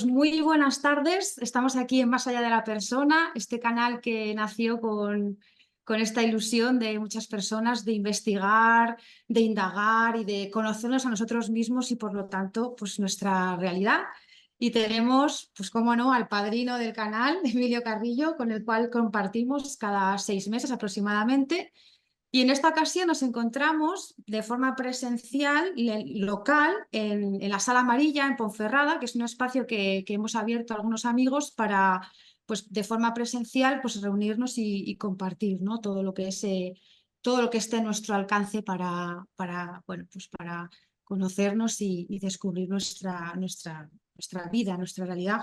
Muy buenas tardes, estamos aquí en Más allá de la persona, este canal que nació con esta ilusión de muchas personas de investigar, de indagar y de conocernos a nosotros mismos y por lo tanto pues nuestra realidad. Y tenemos, pues cómo no, al padrino del canal, Emilio Carrillo, con el cual compartimos cada 6 meses aproximadamente. Y en esta ocasión nos encontramos de forma presencial y local en la Sala Amarilla, en Ponferrada, que es un espacio que hemos abierto a algunos amigos para, pues, de forma presencial, pues, reunirnos y compartir, ¿no? Todo lo que esté a nuestro alcance bueno, pues, para conocernos y descubrir nuestra vida, nuestra realidad.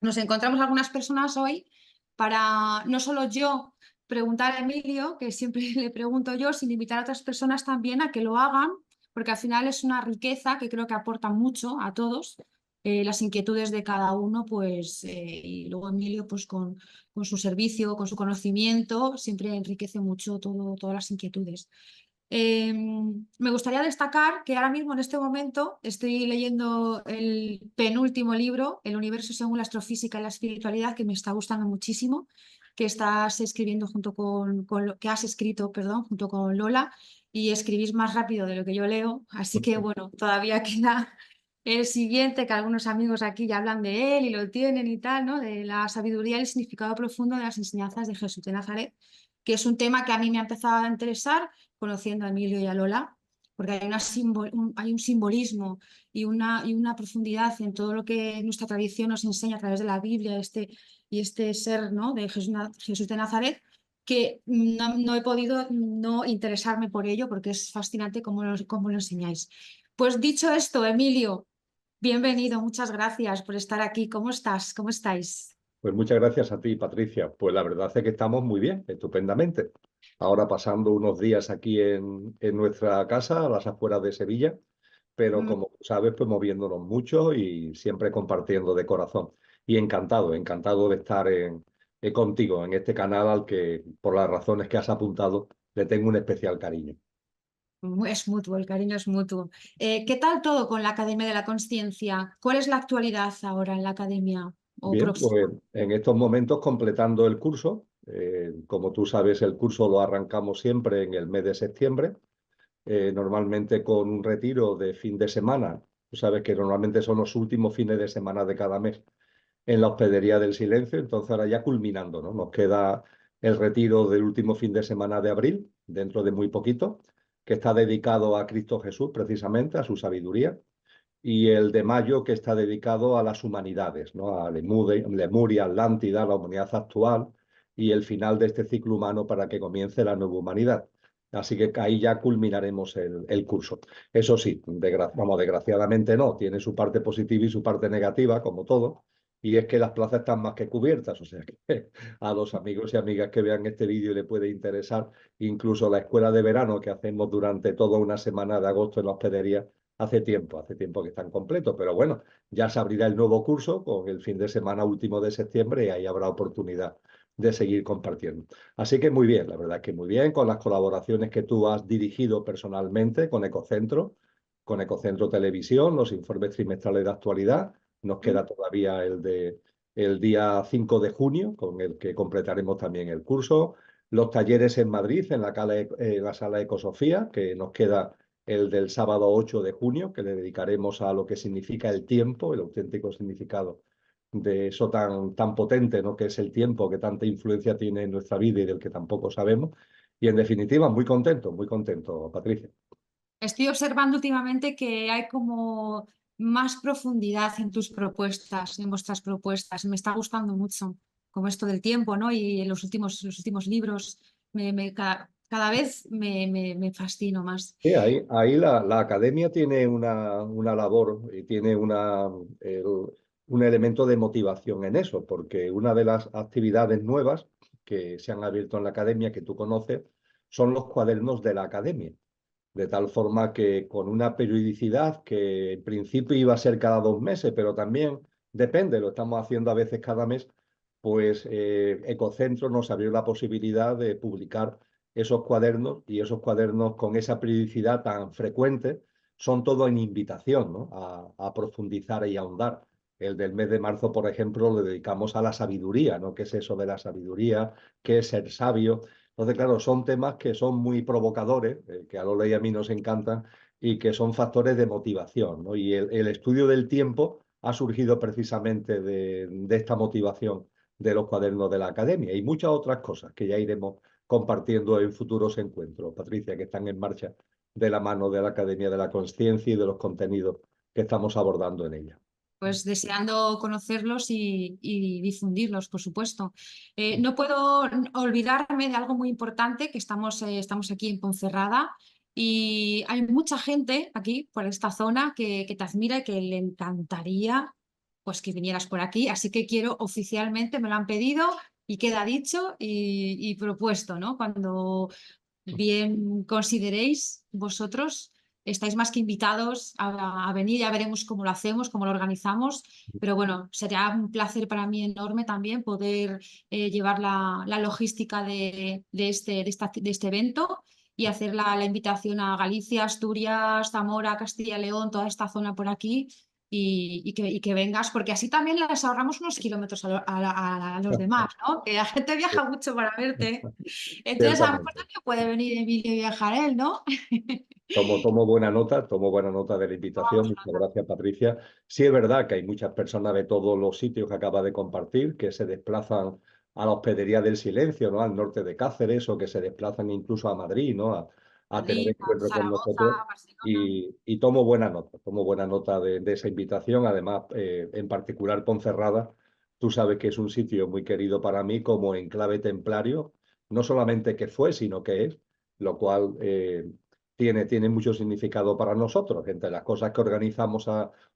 Nos encontramos algunas personas hoy para no solo yo preguntar a Emilio, que siempre le pregunto yo, sino invitar a otras personas también a que lo hagan, porque al final es una riqueza que creo que aporta mucho a todos, las inquietudes de cada uno, pues, y luego Emilio, pues con su servicio, con su conocimiento, siempre enriquece mucho todas las inquietudes. Me gustaría destacar que ahora mismo, en este momento, estoy leyendo el penúltimo libro, El universo según la astrofísica y la espiritualidad, que me está gustando muchísimo, que estás escribiendo que has escrito, perdón, junto con Lola, y escribís más rápido de lo que yo leo, así que bueno, todavía queda el siguiente, que algunos amigos aquí ya hablan de él y lo tienen y tal, ¿no? De la sabiduría y el significado profundo de las enseñanzas de Jesús de Nazaret, que es un tema que a mí me ha empezado a interesar conociendo a Emilio y a Lola, porque hay un simbolismo y una profundidad en todo lo que nuestra tradición nos enseña a través de la Biblia y este ser, ¿no? de Jesús de Nazaret, que no he podido no interesarme por ello, porque es fascinante cómo lo enseñáis. Pues dicho esto, Emilio, bienvenido, muchas gracias por estar aquí. ¿Cómo estás? ¿Cómo estáis? Pues muchas gracias a ti, Patricia. Pues la verdad es que estamos muy bien, estupendamente. Ahora pasando unos días aquí en nuestra casa, a las afueras de Sevilla, pero Mm. como sabes, pues moviéndonos mucho y siempre compartiendo de corazón. Y encantado, encantado de estar contigo en este canal al que, por las razones que has apuntado, le tengo un especial cariño. Es mutuo, el cariño es mutuo. ¿Qué tal todo con la Academia de la Conciencia? ¿Cuál es la actualidad ahora en la Academia o Bien, pues próxima? en estos momentos completando el curso. Como tú sabes, el curso lo arrancamos siempre en el mes de septiembre. Normalmente con un retiro de fin de semana. Tú sabes que normalmente son los últimos fines de semana de cada mes en la Hospedería del Silencio. Entonces ahora ya culminando, ¿no? Nos queda el retiro del último fin de semana de abril, dentro de muy poquito, que está dedicado a Cristo Jesús, precisamente, a su sabiduría, y el de mayo, que está dedicado a las humanidades, ¿no? A Lemuria, Atlántida, la humanidad actual, y el final de este ciclo humano para que comience la nueva humanidad. Así que ahí ya culminaremos el curso. Eso sí, desgraciadamente no, tiene su parte positiva y su parte negativa, como todo, y es que las plazas están más que cubiertas, o sea que a los amigos y amigas que vean este vídeo les puede interesar, incluso la escuela de verano que hacemos durante toda una semana de agosto en la hospedería. Hace tiempo que están completos, pero bueno, ya se abrirá el nuevo curso con el fin de semana último de septiembre y ahí habrá oportunidad de seguir compartiendo. Así que muy bien, la verdad que muy bien, con las colaboraciones que tú has dirigido personalmente con Ecocentro Televisión, los informes trimestrales de actualidad. Nos queda todavía el día 5 de junio, con el que completaremos también el curso. Los talleres en Madrid, en la sala Ecosofía, que nos queda el del sábado 8 de junio, que le dedicaremos a lo que significa el tiempo, el auténtico significado de eso tan potente, ¿no? Que es el tiempo, que tanta influencia tiene en nuestra vida y del que tampoco sabemos. Y en definitiva, muy contento, Patricia. Estoy observando últimamente que hay como más profundidad en tus propuestas, en vuestras propuestas. Me está gustando mucho, como esto del tiempo, ¿no? Y en los últimos libros, cada vez me fascino más. Sí, ahí la academia tiene una labor y tiene un elemento de motivación en eso, porque una de las actividades nuevas que se han abierto en la academia, que tú conoces, son los cuadernos de la academia. De tal forma que con una periodicidad que en principio iba a ser cada 2 meses, pero también depende, lo estamos haciendo a veces cada mes, pues Ecocentro nos abrió la posibilidad de publicar esos cuadernos, y esos cuadernos con esa periodicidad tan frecuente son todo en invitación, ¿no? A profundizar y ahondar. El del mes de marzo, por ejemplo, lo dedicamos a la sabiduría, ¿no? ¿Qué es eso de la sabiduría? ¿Qué es ser sabio? Entonces, claro, son temas que son muy provocadores, que a Lola y a mí nos encantan y que son factores de motivación, ¿no? Y el estudio del tiempo ha surgido precisamente de esta motivación de los cuadernos de la academia y muchas otras cosas que ya iremos compartiendo en futuros encuentros, Patricia, que están en marcha de la mano de la Academia de la Consciencia y de los contenidos que estamos abordando en ella. Pues deseando conocerlos y difundirlos, por supuesto. No puedo olvidarme de algo muy importante, que estamos aquí en Ponferrada y hay mucha gente aquí, por esta zona, que te admira y que le encantaría pues, que vinieras por aquí. Así que quiero oficialmente, me lo han pedido y queda dicho y propuesto, ¿no? Cuando bien consideréis vosotros. Estáis más que invitados a venir, ya veremos cómo lo hacemos, cómo lo organizamos, pero bueno, sería un placer para mí enorme también poder llevar la logística de este evento y hacer la invitación a Galicia, Asturias, Zamora, Castilla y León, toda esta zona por aquí y que vengas, porque así también les ahorramos unos kilómetros a los demás, ¿no? Que la gente viaja mucho para verte. Entonces, a lo mejor Ciertamente. también puede venir Emilio y viajar él, ¿no? Tomo buena nota de la invitación. Muchas gracias, Patricia. Sí es verdad que hay muchas personas de todos los sitios que acaba de compartir que se desplazan a la Hospedería del Silencio, ¿no? Al norte de Cáceres, o que se desplazan incluso a Madrid, ¿no? A tener Madrid, encuentro con Zaragoza, nosotros. Barcelona. Y tomo buena nota de esa invitación. Además, en particular Ponferrada, tú sabes que es un sitio muy querido para mí como enclave templario, no solamente que fue, sino que es, lo cual tiene mucho significado para nosotros. Entre las cosas que organizamos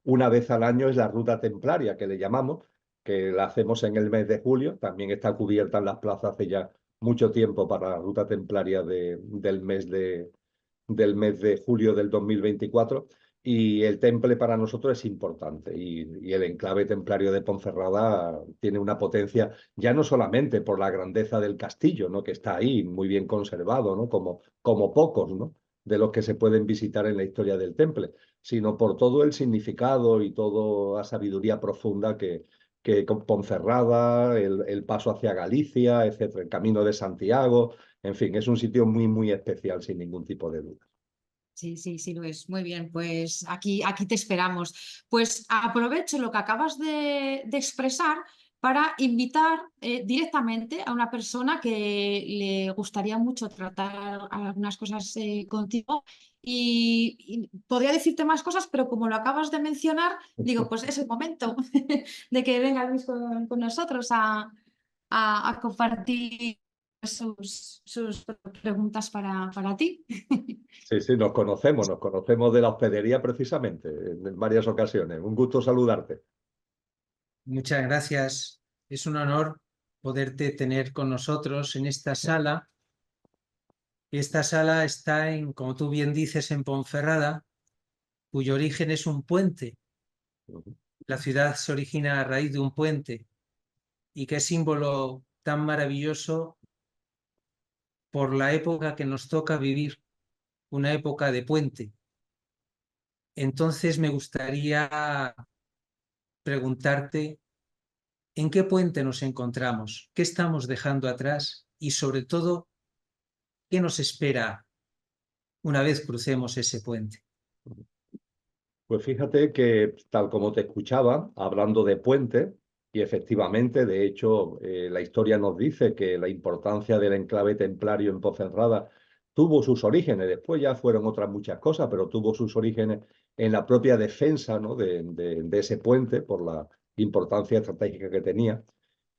una vez al año es la ruta templaria, que le llamamos, que la hacemos en el mes de julio. También está cubierta en las plazas hace ya mucho tiempo para la ruta templaria del mes de julio del 2024. Y el temple para nosotros es importante y el enclave templario de Ponferrada tiene una potencia ya no solamente por la grandeza del castillo, ¿no? Que está ahí muy bien conservado, ¿no? Como pocos, ¿no? De los que se pueden visitar en la historia del temple, sino por todo el significado y toda la sabiduría profunda que con Ponferrada, el paso hacia Galicia, etcétera, el Camino de Santiago, en fin, es un sitio muy, muy especial, sin ningún tipo de duda. Sí, sí, sí, lo es. Muy bien, pues aquí te esperamos. Pues aprovecho lo que acabas de expresar para invitar directamente a una persona que le gustaría mucho tratar algunas cosas contigo y podría decirte más cosas, pero como lo acabas de mencionar, digo, pues es el momento de que venga Luis con nosotros a compartir sus preguntas para ti. Sí, sí, nos conocemos de la hospedería precisamente en varias ocasiones. Un gusto saludarte. Muchas gracias. Es un honor poderte tener con nosotros en esta sala. Esta sala está como tú bien dices, en Ponferrada, cuyo origen es un puente. La ciudad se origina a raíz de un puente y qué símbolo tan maravilloso por la época que nos toca vivir, una época de puente. Entonces me gustaría preguntarte ¿en qué puente nos encontramos? ¿Qué estamos dejando atrás? Y sobre todo, ¿qué nos espera una vez crucemos ese puente? Pues fíjate que tal como te escuchaba, hablando de puente, y efectivamente, de hecho, la historia nos dice que la importancia del enclave templario en Ponferrada tuvo sus orígenes, después ya fueron otras muchas cosas, pero tuvo sus orígenes en la propia defensa, ¿no? de ese puente por la importancia estratégica que tenía.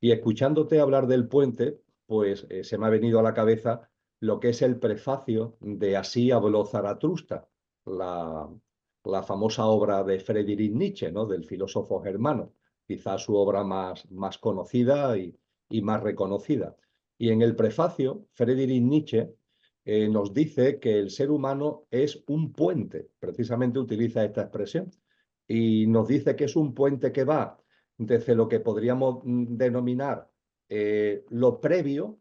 Y escuchándote hablar del puente, pues se me ha venido a la cabeza lo que es el prefacio de Así habló Zaratustra, la, la famosa obra de Friedrich Nietzsche, ¿no? Del filósofo germano, quizás su obra más conocida y más reconocida. Y en el prefacio, Friedrich Nietzsche nos dice que el ser humano es un puente, precisamente utiliza esta expresión, y nos dice que es un puente que va desde lo que podríamos denominar lo previo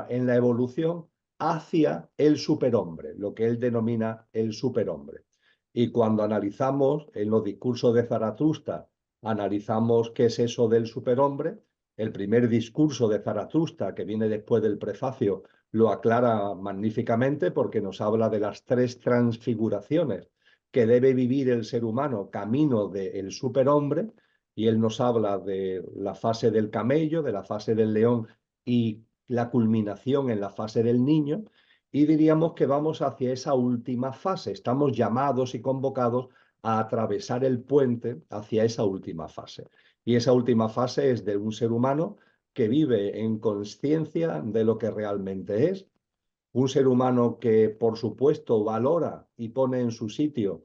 en la evolución, hacia el superhombre, lo que él denomina el superhombre. Y cuando analizamos en los discursos de Zaratustra analizamos qué es eso del superhombre. El primer discurso de Zaratustra, que viene después del prefacio, lo aclara magníficamente porque nos habla de las 3 transfiguraciones que debe vivir el ser humano camino del superhombre, y él nos habla de la fase del camello, de la fase del león y la culminación en la fase del niño, y diríamos que vamos hacia esa última fase. Estamos llamados y convocados a atravesar el puente hacia esa última fase. Y esa última fase es de un ser humano que vive en consciencia de lo que realmente es, un ser humano que, por supuesto, valora y pone en su sitio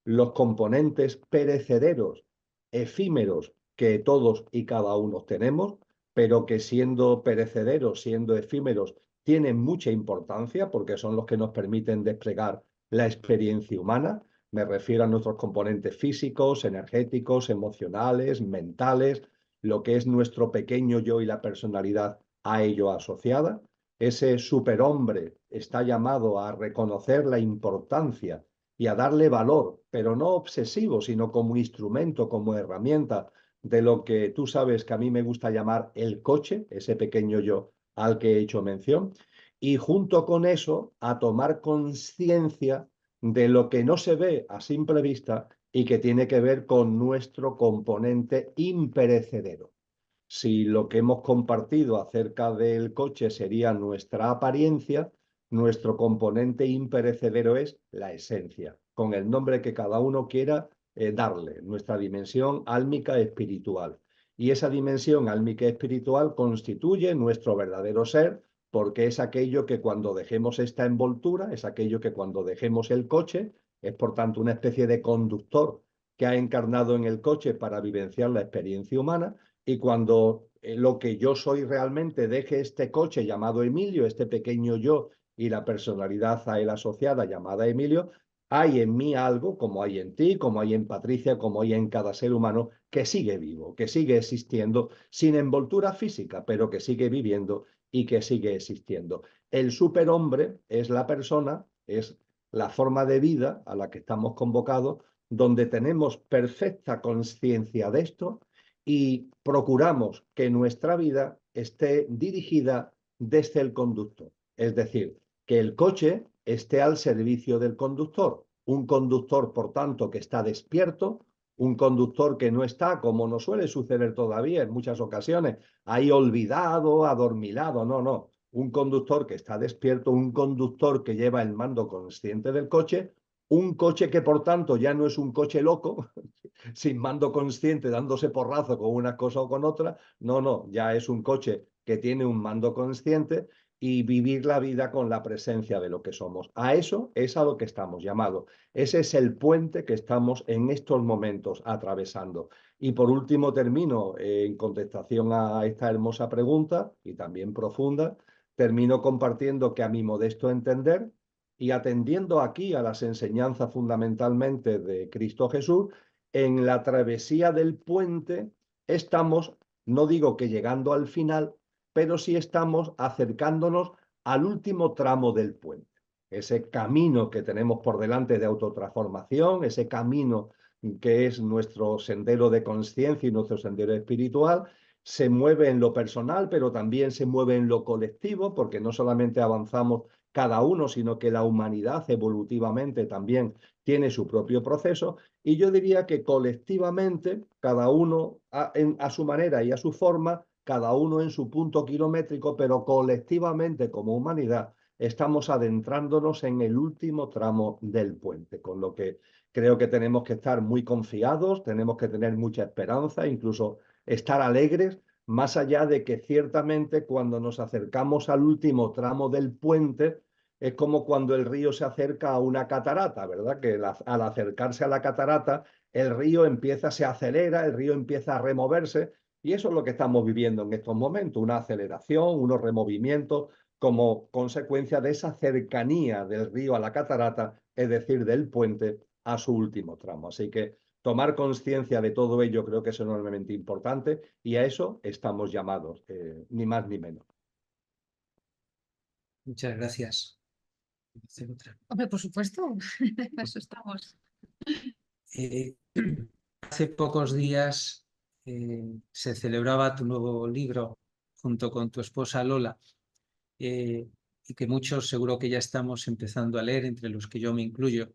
los componentes perecederos, efímeros que todos y cada uno tenemos, pero que siendo perecederos, siendo efímeros, tienen mucha importancia porque son los que nos permiten desplegar la experiencia humana. Me refiero a nuestros componentes físicos, energéticos, emocionales, mentales, lo que es nuestro pequeño yo y la personalidad a ello asociada. Ese superhombre está llamado a reconocer la importancia y a darle valor, pero no obsesivo, sino como instrumento, como herramienta de lo que tú sabes que a mí me gusta llamar el coche, ese pequeño yo al que he hecho mención, y junto con eso a tomar conciencia de lo que no se ve a simple vista y que tiene que ver con nuestro componente imperecedero. Si lo que hemos compartido acerca del coche sería nuestra apariencia, nuestro componente imperecedero es la esencia, con el nombre que cada uno quiera darle, nuestra dimensión álmica espiritual. Y esa dimensión álmica espiritual constituye nuestro verdadero ser, porque es aquello que cuando dejemos esta envoltura, es aquello que cuando dejemos el coche, es por tanto una especie de conductor que ha encarnado en el coche para vivenciar la experiencia humana. Y cuando lo que yo soy realmente deje este coche llamado Emilio, este pequeño yo y la personalidad a él asociada llamada Emilio, hay en mí algo, como hay en ti, como hay en Patricia, como hay en cada ser humano, que sigue vivo, que sigue existiendo, sin envoltura física, pero que sigue viviendo y que sigue existiendo. El superhombre es la persona, es la forma de vida a la que estamos convocados, donde tenemos perfecta conciencia de esto y procuramos que nuestra vida esté dirigida desde el conductor. Es decir, que el coche esté al servicio del conductor. Un conductor, por tanto, que está despierto, un conductor que no está, como nos suele suceder todavía en muchas ocasiones, ahí olvidado, adormilado. No, no. Un conductor que está despierto, un conductor que lleva el mando consciente del coche, un coche que, por tanto, ya no es un coche loco, sin mando consciente, dándose porrazo con una cosa o con otra. No, no, ya es un coche que tiene un mando consciente y vivir la vida con la presencia de lo que somos. A eso es a lo que estamos llamados. Ese es el puente que estamos en estos momentos atravesando. Y por último termino en contestación a esta hermosa pregunta y también profunda, termino compartiendo que a mi modesto entender y atendiendo aquí a las enseñanzas fundamentalmente de Cristo Jesús, en la travesía del puente estamos, no digo que llegando al final, pero sí estamos acercándonos al último tramo del puente. Ese camino que tenemos por delante de autotransformación, ese camino que es nuestro sendero de conciencia y nuestro sendero espiritual, se mueve en lo personal, pero también se mueve en lo colectivo, porque no solamente avanzamos cada uno, sino que la humanidad evolutivamente también tiene su propio proceso. Y yo diría que colectivamente, cada uno a su manera y a su forma, cada uno en su punto kilométrico, pero colectivamente como humanidad, estamos adentrándonos en el último tramo del puente, con lo que creo que tenemos que estar muy confiados, tenemos que tener mucha esperanza, incluso estar alegres, más allá de que ciertamente cuando nos acercamos al último tramo del puente, es como cuando el río se acerca a una catarata, ¿verdad? Que al acercarse a la catarata, el río empieza, se acelera, el río empieza a removerse, y eso es lo que estamos viviendo en estos momentos, una aceleración, unos removimientos como consecuencia de esa cercanía del río a la catarata, es decir, del puente a su último tramo. Así que tomar conciencia de todo ello creo que es enormemente importante y a eso estamos llamados, ni más ni menos. Muchas gracias. Hombre, por supuesto, eso estamos. Hace pocos días se celebraba tu nuevo libro junto con tu esposa Lola, y que muchos seguro que ya estamos empezando a leer, entre los que yo me incluyo.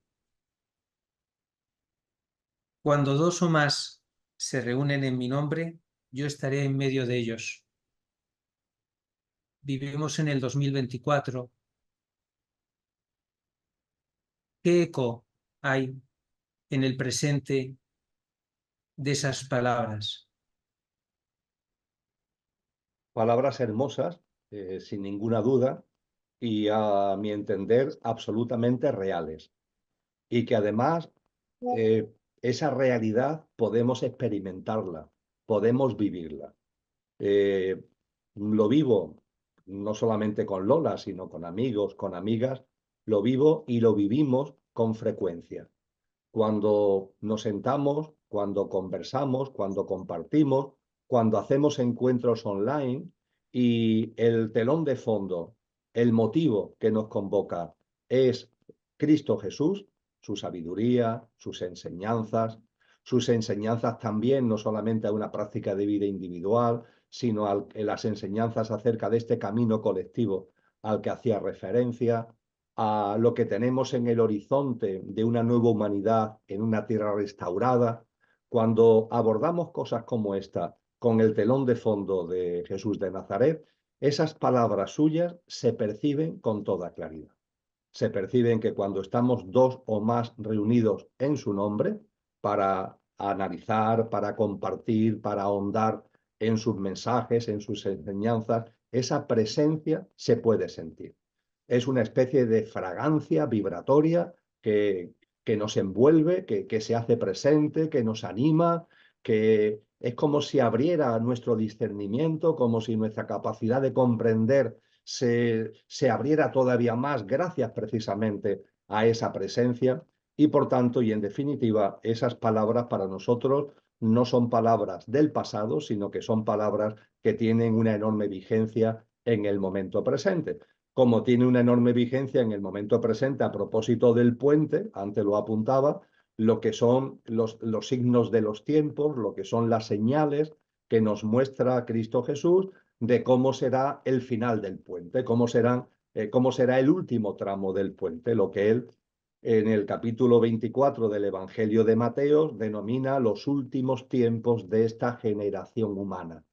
Cuando dos o más se reúnen en mi nombre, yo estaré en medio de ellos. Vivimos en el 2024. ¿Qué eco hay en el presente de esas palabras? Palabras hermosas, sin ninguna duda, y a mi entender absolutamente reales. Y que además esa realidad podemos experimentarla, podemos vivirla. Lo vivo no solamente con Lola, sino con amigos, con amigas, lo vivo y lo vivimos con frecuencia. Cuando nos sentamos, cuando conversamos, cuando compartimos, cuando hacemos encuentros online y el telón de fondo, el motivo que nos convoca es Cristo Jesús, su sabiduría, sus enseñanzas también no solamente a una práctica de vida individual, sino a las enseñanzas acerca de este camino colectivo al que hacía referencia, a lo que tenemos en el horizonte de una nueva humanidad en una tierra restaurada. Cuando abordamos cosas como esta con el telón de fondo de Jesús de Nazaret, esas palabras suyas se perciben con toda claridad. Se perciben que cuando estamos dos o más reunidos en su nombre para analizar, para compartir, para ahondar en sus mensajes, en sus enseñanzas, esa presencia se puede sentir. Es una especie de fragancia vibratoria que nos envuelve, que se hace presente, que nos anima, que es como si abriera nuestro discernimiento, como si nuestra capacidad de comprender se abriera todavía más gracias precisamente a esa presencia. Y por tanto, y en definitiva, esas palabras para nosotros no son palabras del pasado, sino que son palabras que tienen una enorme vigencia en el momento presente. Como tiene una enorme vigencia en el momento presente a propósito del puente, antes lo apuntaba, lo que son los signos de los tiempos, lo que son las señales que nos muestra Cristo Jesús de cómo será el final del puente, cómo será el último tramo del puente, lo que él en el capítulo 24 del Evangelio de Mateo denomina los últimos tiempos de esta generación humana,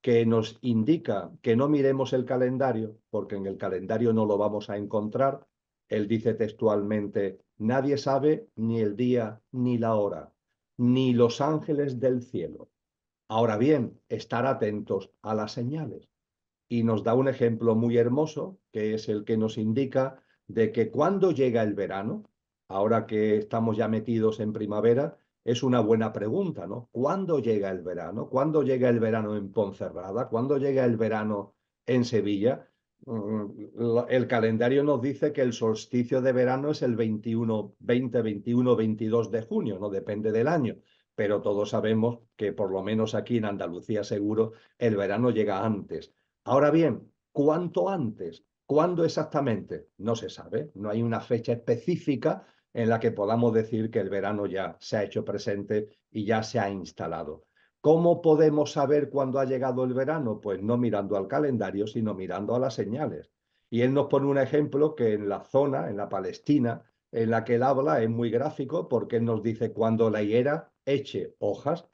que nos indica que no miremos el calendario, porque en el calendario no lo vamos a encontrar. Él dice textualmente, nadie sabe ni el día ni la hora, ni los ángeles del cielo. Ahora bien, estar atentos a las señales. Y nos da un ejemplo muy hermoso, que es el que nos indica de que cuando llega el verano, ahora que estamos ya metidos en primavera, es una buena pregunta, ¿no? ¿Cuándo llega el verano? ¿Cuándo llega el verano en Ponferrada? ¿Cuándo llega el verano en Sevilla? El calendario nos dice que el solsticio de verano es el 21, 20, 21, 22 de junio, no depende del año, pero todos sabemos que por lo menos aquí en Andalucía seguro el verano llega antes. Ahora bien, ¿cuánto antes? ¿Cuándo exactamente? No se sabe, no hay una fecha específica en la que podamos decir que el verano ya se ha hecho presente y ya se ha instalado. ¿Cómo podemos saber cuándo ha llegado el verano? Pues no mirando al calendario, sino mirando a las señales. Y él nos pone un ejemplo que en la zona, en la Palestina, en la que él habla, es muy gráfico porque él nos dice cuando la higuera eche hojas.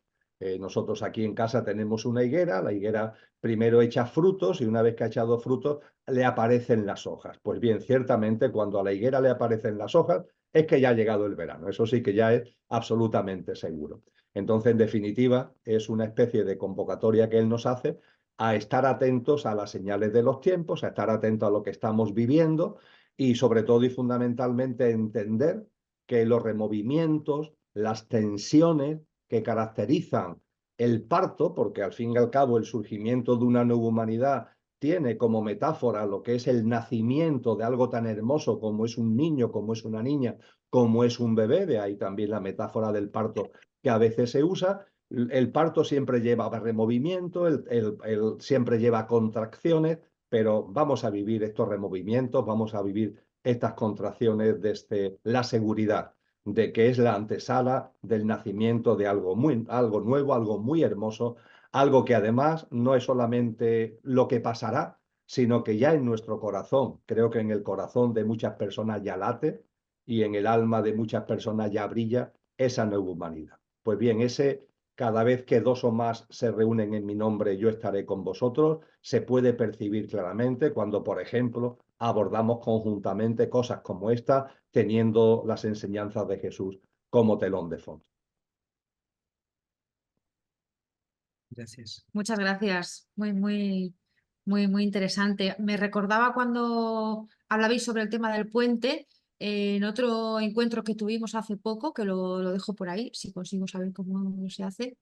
Nosotros aquí en casa tenemos una higuera, la higuera primero echa frutos y una vez que ha echado frutos le aparecen las hojas. Pues bien, ciertamente cuando a la higuera le aparecen las hojas es que ya ha llegado el verano. Eso sí que ya es absolutamente seguro. Entonces, en definitiva, es una especie de convocatoria que él nos hace a estar atentos a las señales de los tiempos, a estar atentos a lo que estamos viviendo y sobre todo y fundamentalmente entender que los removimientos, las tensiones que caracterizan el parto, porque al fin y al cabo el surgimiento de una nueva humanidad tiene como metáfora lo que es el nacimiento de algo tan hermoso como es un niño, como es una niña, como es un bebé, de ahí también la metáfora del parto que a veces se usa. El parto siempre lleva removimiento, siempre lleva contracciones, pero vamos a vivir estos removimientos, vamos a vivir estas contracciones desde la seguridad de que es la antesala del nacimiento de algo nuevo, algo muy hermoso, algo que además no es solamente lo que pasará, sino que ya en nuestro corazón, creo que en el corazón de muchas personas ya late y en el alma de muchas personas ya brilla esa nueva humanidad. Pues bien, cada vez que dos o más se reúnen en mi nombre, yo estaré con vosotros, se puede percibir claramente cuando, por ejemplo, abordamos conjuntamente cosas como esta, teniendo las enseñanzas de Jesús como telón de fondo. Gracias. Muchas gracias. Muy interesante. Me recordaba cuando hablabais sobre el tema del puente, en otro encuentro que tuvimos hace poco, que lo dejo por ahí, si consigo saber cómo se hace,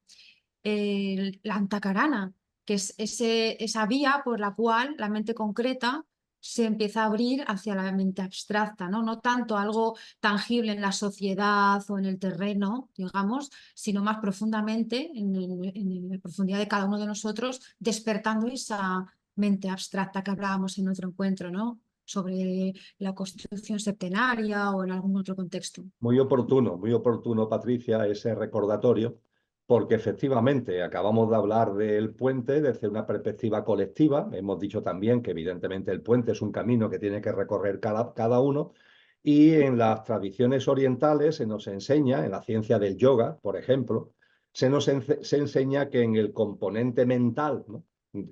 la antacarana, que es esa vía por la cual la mente concreta se empieza a abrir hacia la mente abstracta, ¿no? No tanto algo tangible en la sociedad o en el terreno, digamos, sino más profundamente en la profundidad de cada uno de nosotros, despertando esa mente abstracta que hablábamos en otro encuentro, ¿no? Sobre la Constitución septenaria o en algún otro contexto. Muy oportuno, Patricia, ese recordatorio, porque efectivamente acabamos de hablar del puente desde una perspectiva colectiva. Hemos dicho también que evidentemente el puente es un camino que tiene que recorrer cada uno. Y en las tradiciones orientales se nos enseña, en la ciencia del yoga, por ejemplo, se enseña que en el componente mental, ¿no?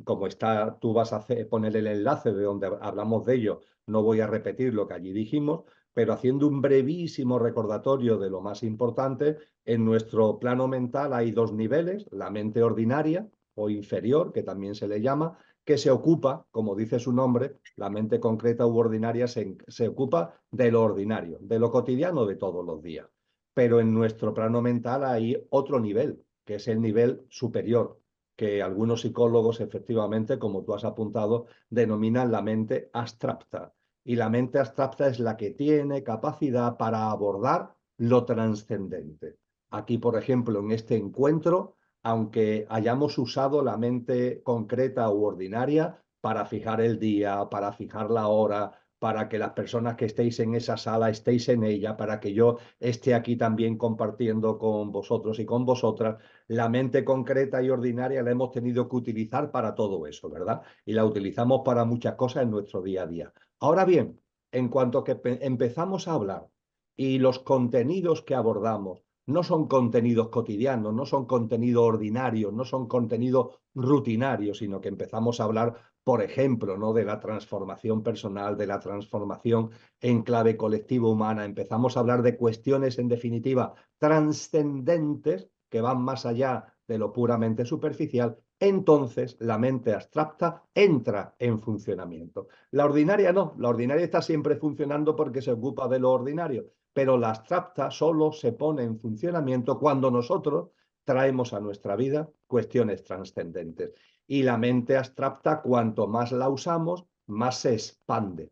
Como está, tú vas a poner el enlace de donde hablamos de ello, no voy a repetir lo que allí dijimos, pero haciendo un brevísimo recordatorio de lo más importante, en nuestro plano mental hay dos niveles, la mente ordinaria o inferior, que también se le llama, que se ocupa, como dice su nombre, la mente concreta u ordinaria se ocupa de lo ordinario, de lo cotidiano de todos los días. Pero en nuestro plano mental hay otro nivel, que es el nivel superior, que algunos psicólogos, efectivamente, como tú has apuntado, denominan la mente abstracta. Y la mente abstracta es la que tiene capacidad para abordar lo trascendente. Aquí, por ejemplo, en este encuentro, aunque hayamos usado la mente concreta u ordinaria para fijar el día, para fijar la hora, para que las personas que estéis en esa sala estéis en ella, para que yo esté aquí también compartiendo con vosotros y con vosotras, la mente concreta y ordinaria la hemos tenido que utilizar para todo eso, ¿verdad? Y la utilizamos para muchas cosas en nuestro día a día. Ahora bien, en cuanto que empezamos a hablar y los contenidos que abordamos no son contenidos cotidianos, no son contenidos ordinarios, no son contenidos rutinarios, sino que empezamos a hablar, por ejemplo, ¿no? de la transformación personal, de la transformación en clave colectiva humana, empezamos a hablar de cuestiones, en definitiva, trascendentes que van más allá de lo puramente superficial, entonces la mente abstracta entra en funcionamiento. La ordinaria no, la ordinaria está siempre funcionando porque se ocupa de lo ordinario, pero la abstracta solo se pone en funcionamiento cuando nosotros traemos a nuestra vida cuestiones trascendentes. Y la mente abstracta, cuanto más la usamos, más se expande.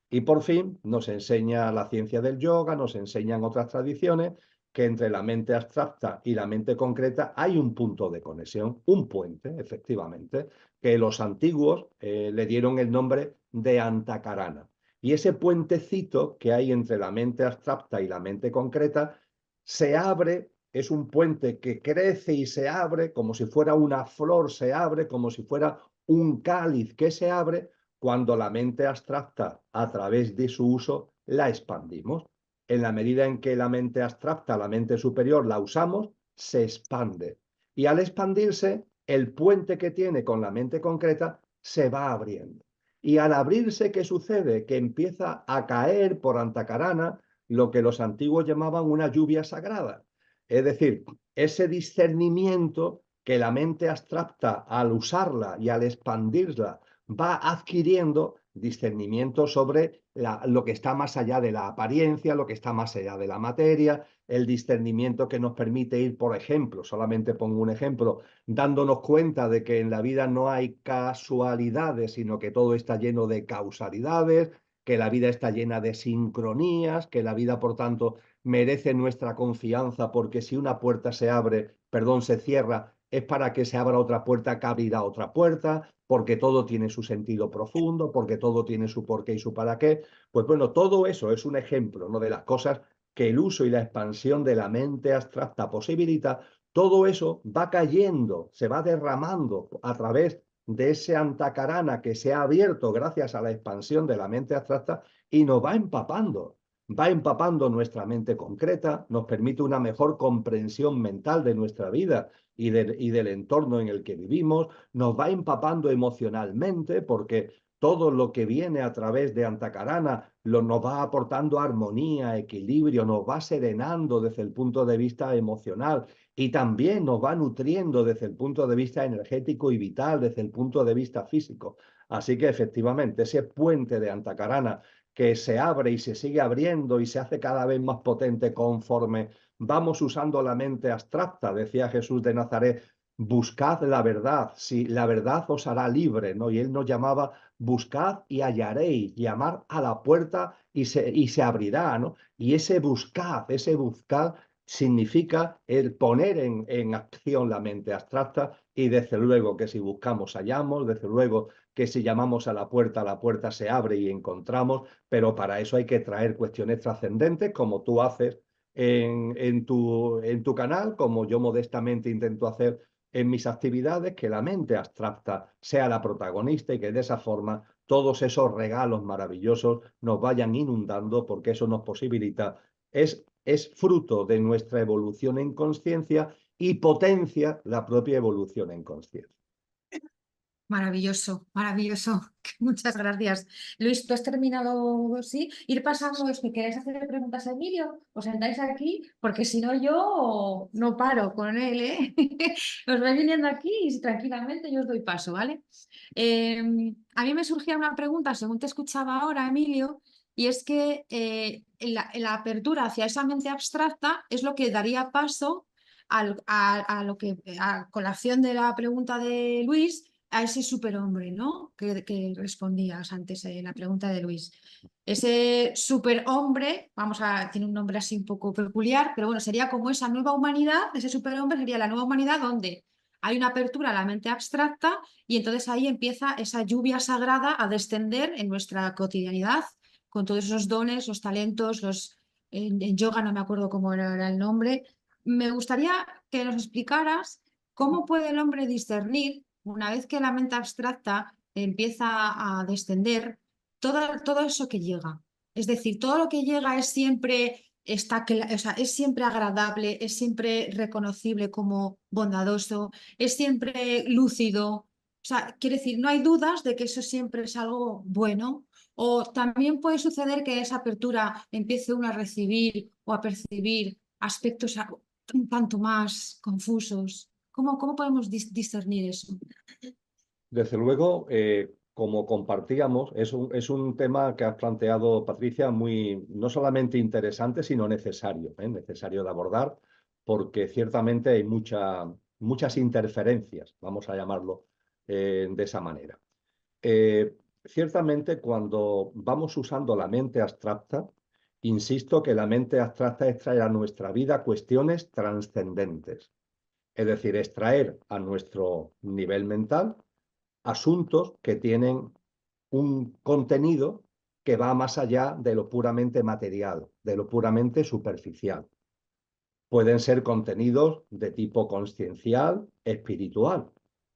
Y por fin nos enseña la ciencia del yoga, nos enseñan otras tradiciones, que entre la mente abstracta y la mente concreta hay un punto de conexión, un puente, efectivamente, que los antiguos le dieron el nombre de Antakarana. Y ese puentecito que hay entre la mente abstracta y la mente concreta se abre, es un puente que crece y se abre como si fuera una flor, se abre como si fuera un cáliz que se abre cuando la mente abstracta, a través de su uso, la expandimos. En la medida en que la mente abstracta, la mente superior, la usamos, se expande. Y al expandirse, el puente que tiene con la mente concreta se va abriendo. Y al abrirse, ¿qué sucede? Que empieza a caer por Antakarana lo que los antiguos llamaban una lluvia sagrada. Es decir, ese discernimiento que la mente abstracta, al usarla y al expandirla, va adquiriendo discernimiento sobre lo que está más allá de la apariencia, lo que está más allá de la materia, el discernimiento que nos permite ir, por ejemplo, solamente pongo un ejemplo, dándonos cuenta de que en la vida no hay casualidades, sino que todo está lleno de causalidades, que la vida está llena de sincronías, que la vida, por tanto, merece nuestra confianza porque si una puerta se cierra, es para que se abra otra puerta que abrirá otra puerta, porque todo tiene su sentido profundo, porque todo tiene su porqué y su para qué. Pues bueno, todo eso es un ejemplo, ¿no? de las cosas que el uso y la expansión de la mente abstracta posibilita, todo eso va cayendo, se va derramando a través de ese antakarana que se ha abierto gracias a la expansión de la mente abstracta y nos va empapando nuestra mente concreta, nos permite una mejor comprensión mental de nuestra vida y del entorno en el que vivimos, nos va empapando emocionalmente porque todo lo que viene a través de Antakarana nos va aportando armonía, equilibrio, nos va serenando desde el punto de vista emocional y también nos va nutriendo desde el punto de vista energético y vital, desde el punto de vista físico. Así que efectivamente ese puente de Antakarana que se abre y se sigue abriendo y se hace cada vez más potente conforme vamos usando la mente abstracta, decía Jesús de Nazaret, buscad la verdad, si la verdad os hará libre, ¿no? Y él nos llamaba, buscad y hallaréis, llamar a la puerta y se abrirá, ¿no? Y ese buscad significa el poner en acción la mente abstracta y desde luego que si buscamos hallamos, desde luego que si llamamos a la puerta se abre y encontramos, pero para eso hay que traer cuestiones trascendentes como tú haces en tu canal, como yo modestamente intento hacer en mis actividades, que la mente abstracta sea la protagonista y que de esa forma todos esos regalos maravillosos nos vayan inundando porque eso nos posibilita, es fruto de nuestra evolución en conciencia y potencia la propia evolución en conciencia. Maravilloso, maravilloso. Muchas gracias. Luis, ¿tú has terminado? Sí. Ir pasando, es que queréis hacerle preguntas a Emilio, os sentáis aquí, porque si no yo no paro con él, ¿eh? Os vais viniendo aquí y tranquilamente yo os doy paso, ¿vale? A mí me surgía una pregunta, según te escuchaba ahora, Emilio, y es que la apertura hacia esa mente abstracta es lo que daría paso a lo que, a colación de la pregunta de Luis, a ese superhombre, ¿no? Que respondías antes en la pregunta de Luis. Ese superhombre, tiene un nombre así un poco peculiar, pero bueno, sería como esa nueva humanidad, ese superhombre sería la nueva humanidad donde hay una apertura a la mente abstracta y entonces ahí empieza esa lluvia sagrada a descender en nuestra cotidianidad con todos esos dones, los talentos, en yoga no me acuerdo cómo era el nombre. Me gustaría que nos explicaras cómo puede el hombre discernir una vez que la mente abstracta empieza a descender, todo eso que llega. Es decir, todo lo que llega es siempre, o sea, es siempre agradable, es siempre reconocible como bondadoso, es siempre lúcido. O sea, quiere decir, no hay dudas de que eso siempre es algo bueno. O también puede suceder que esa apertura empiece uno a recibir o a percibir aspectos un tanto más confusos. ¿Cómo podemos discernir eso? Desde luego, como compartíamos, es un tema que has planteado, Patricia, muy no solamente interesante, sino necesario, necesario de abordar, porque ciertamente hay muchas interferencias, vamos a llamarlo de esa manera. Ciertamente, cuando vamos usando la mente abstracta, insisto que la mente abstracta extrae a nuestra vida cuestiones trascendentes, es decir, extraer a nuestro nivel mental asuntos que tienen un contenido que va más allá de lo puramente material, de lo puramente superficial. Pueden ser contenidos de tipo consciencial, espiritual,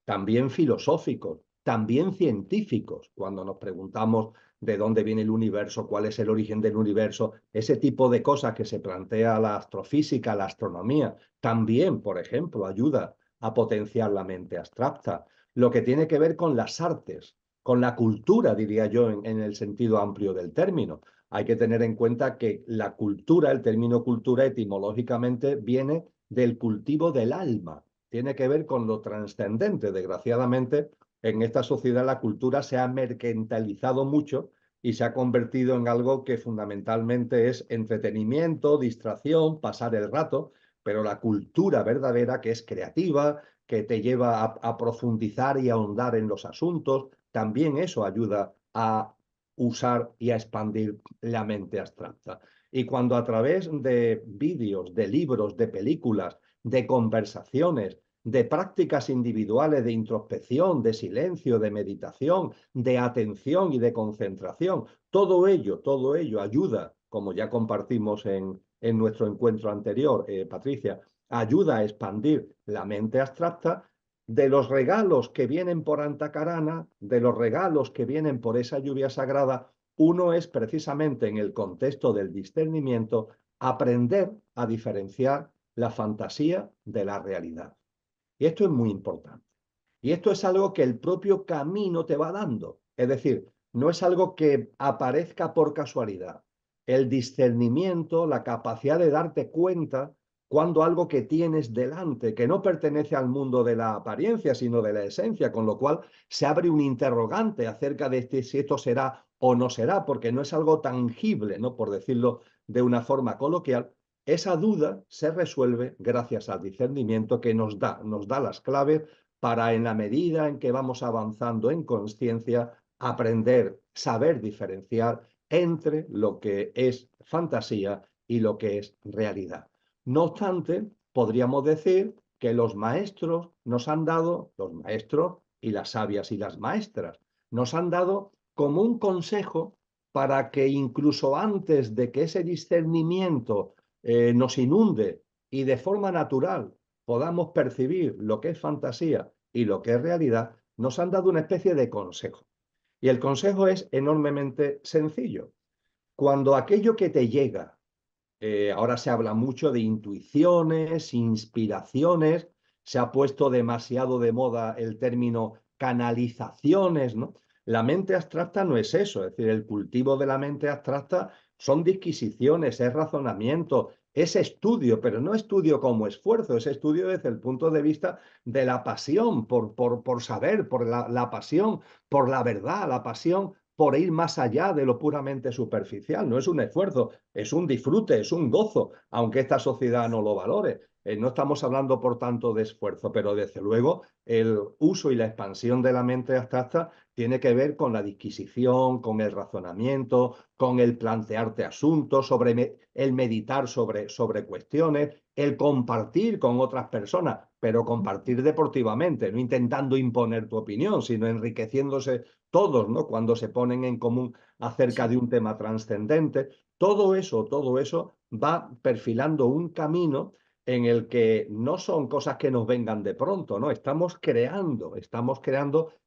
también filosóficos, también científicos, cuando nos preguntamos de dónde viene el universo, cuál es el origen del universo, ese tipo de cosas que se plantea la astrofísica, la astronomía, también, por ejemplo, ayuda a potenciar la mente abstracta. Lo que tiene que ver con las artes, con la cultura, diría yo, en el sentido amplio del término. Hay que tener en cuenta que la cultura, el término cultura etimológicamente viene del cultivo del alma, tiene que ver con lo trascendente. Desgraciadamente, en esta sociedad la cultura se ha mercantilizado mucho y se ha convertido en algo que fundamentalmente es entretenimiento, distracción, pasar el rato, pero la cultura verdadera, que es creativa, que te lleva a profundizar y a ahondar en los asuntos, también eso ayuda a usar y a expandir la mente abstracta. Y cuando a través de vídeos, de libros, de películas, de conversaciones, de prácticas individuales de introspección, de silencio, de meditación, de atención y de concentración, todo ello ayuda, como ya compartimos en en nuestro encuentro anterior, Patricia, ayuda a expandir la mente abstracta. De los regalos que vienen por Antacarana, de los regalos que vienen por esa lluvia sagrada, uno es precisamente en el contexto del discernimiento aprender a diferenciar la fantasía de la realidad. Y esto es muy importante. Y esto es algo que el propio camino te va dando. Es decir, no es algo que aparezca por casualidad. El discernimiento, la capacidad de darte cuenta cuando algo que tienes delante, que no pertenece al mundo de la apariencia, sino de la esencia, con lo cual se abre un interrogante acerca de si esto será o no será, porque no es algo tangible, ¿no? Por decirlo de una forma coloquial. Esa duda se resuelve gracias al discernimiento que nos da las claves para, en la medida en que vamos avanzando en conciencia, aprender, saber diferenciar entre lo que es fantasía y lo que es realidad. No obstante, podríamos decir que los maestros nos han dado, los maestros y las sabias y las maestras, nos han dado como un consejo para que incluso antes de que ese discernimiento nos inunde y de forma natural podamos percibir lo que es fantasía y lo que es realidad, nos han dado una especie de consejo. Y el consejo es enormemente sencillo. Cuando aquello que te llega, ahora se habla mucho de intuiciones, inspiraciones, se ha puesto demasiado de moda el término canalizaciones, ¿no? La mente abstracta no es eso, es decir, el cultivo de la mente abstracta son disquisiciones, es razonamiento, es estudio, pero no estudio como esfuerzo, es estudio desde el punto de vista de la pasión por saber, por la pasión, por la verdad, la pasión por ir más allá de lo puramente superficial. No es un esfuerzo, es un disfrute, es un gozo, aunque esta sociedad no lo valore. No estamos hablando, por tanto, de esfuerzo, pero desde luego el uso y la expansión de la mente abstracta tiene que ver con la disquisición, con el razonamiento, con el plantearte asuntos, el meditar sobre cuestiones, el compartir con otras personas, pero compartir deportivamente, no intentando imponer tu opinión, sino enriqueciéndose todos, ¿no? Cuando se ponen en común acerca de un tema trascendente. Todo eso va perfilando un camino en el que no son cosas que nos vengan de pronto, ¿no? Estamos creando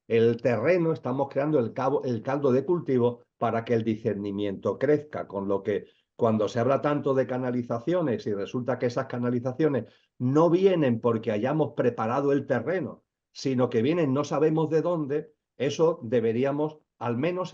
el terreno, estamos creando el caldo de cultivo para que el discernimiento crezca, con lo que cuando se habla tanto de canalizaciones y resulta que esas canalizaciones no vienen porque hayamos preparado el terreno, sino que vienen no sabemos de dónde, eso deberíamos al menos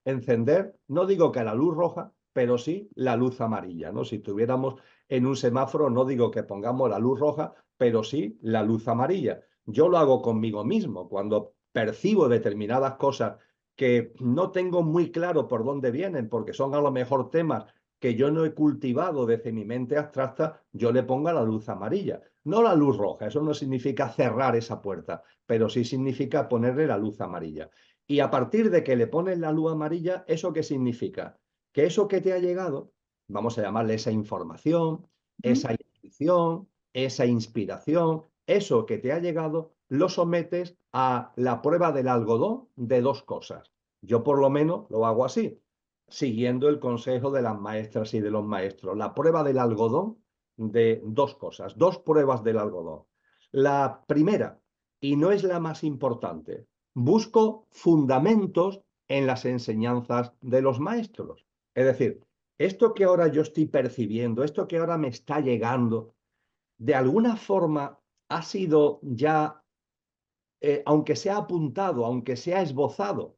encender, no digo que la luz roja, pero sí la luz amarilla, ¿no? Si estuviéramos en un semáforo, no digo que pongamos la luz roja, pero sí la luz amarilla. Yo lo hago conmigo mismo, cuando percibo determinadas cosas que no tengo muy claro por dónde vienen, porque son a lo mejor temas que yo no he cultivado desde mi mente abstracta, yo le pongo la luz amarilla, no la luz roja. Eso no significa cerrar esa puerta, pero sí significa ponerle la luz amarilla. Y a partir de que le pones la luz amarilla, ¿eso qué significa? Que eso que te ha llegado, vamos a llamarle esa información, esa intuición, esa inspiración, eso que te ha llegado, lo sometes a la prueba del algodón de dos cosas. Yo por lo menos lo hago así, siguiendo el consejo de las maestras y de los maestros. La prueba del algodón de dos cosas, dos pruebas del algodón. La primera, y no es la más importante, busco fundamentos en las enseñanzas de los maestros. Es decir, esto que ahora yo estoy percibiendo, esto que ahora me está llegando, de alguna forma ha sido ya, aunque sea apuntado, aunque sea esbozado,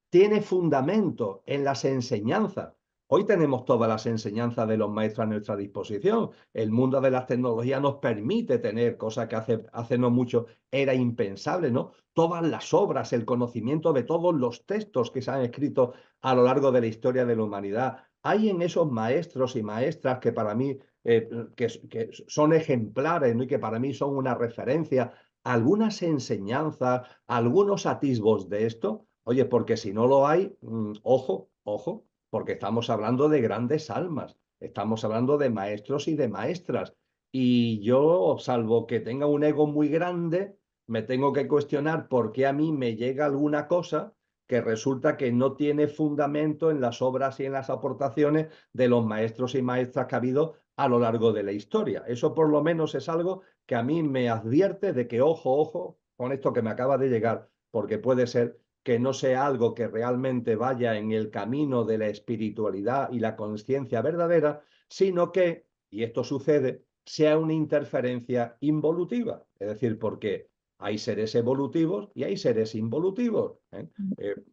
tiene fundamento en las enseñanzas. Hoy tenemos todas las enseñanzas de los maestros a nuestra disposición. El mundo de las tecnologías nos permite tener cosas que hace no mucho era impensable, ¿no? Todas las obras, el conocimiento de todos los textos que se han escrito a lo largo de la historia de la humanidad. Hay en esos maestros y maestras que para mí que son ejemplares, ¿no? Y que para mí son una referencia, algunas enseñanzas, algunos atisbos de esto. Oye, porque si no lo hay, ojo, porque estamos hablando de grandes almas, estamos hablando de maestros y de maestras. Y yo, salvo que tenga un ego muy grande, me tengo que cuestionar por qué a mí me llega alguna cosa que resulta que no tiene fundamento en las obras y en las aportaciones de los maestros y maestras que ha habido a lo largo de la historia. Eso por lo menos es algo que a mí me advierte de que ojo con esto que me acaba de llegar, porque puede ser que no sea algo que realmente vaya en el camino de la espiritualidad y la conciencia verdadera, sino que, y esto sucede, sea una interferencia involutiva. Es decir, porque hay seres evolutivos y hay seres involutivos, ¿eh?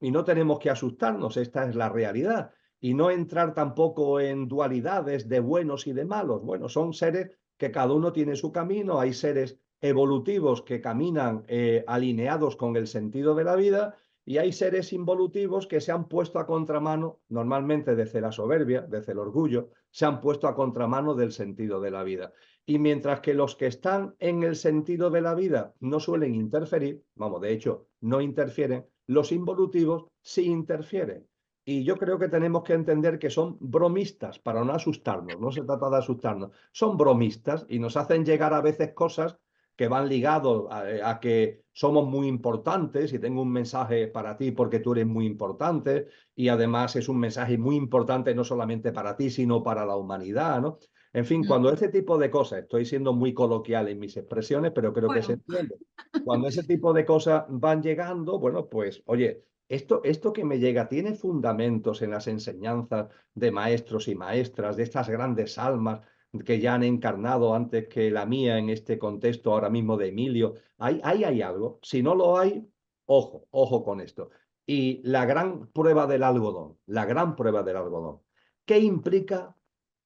Y no tenemos que asustarnos, esta es la realidad. Y no entrar tampoco en dualidades de buenos y de malos. Bueno, son seres que cada uno tiene su camino, hay seres evolutivos que caminan alineados con el sentido de la vida y hay seres involutivos que se han puesto a contramano, normalmente desde la soberbia, desde el orgullo, se han puesto a contramano del sentido de la vida. Y mientras que los que están en el sentido de la vida no suelen interferir, vamos, de hecho, no interfieren, los involutivos sí interfieren. Y yo creo que tenemos que entender que son bromistas para no asustarnos, no se trata de asustarnos, son bromistas y nos hacen llegar a veces cosas que van ligados a que somos muy importantes y tengo un mensaje para ti porque tú eres muy importante y además es un mensaje muy importante no solamente para ti, sino para la humanidad, ¿no? En fin, cuando ese tipo de cosas, estoy siendo muy coloquial en mis expresiones, pero creo que se Bueno, entiende. Cuando ese tipo de cosas van llegando, bueno, pues, oye, esto que me llega tiene fundamentos en las enseñanzas de maestros y maestras, de estas grandes almas que ya han encarnado antes que la mía en este contexto ahora mismo de Emilio. Ahí hay algo. Si no lo hay, ojo con esto. Y la gran prueba del algodón, la gran prueba del algodón, ¿qué implica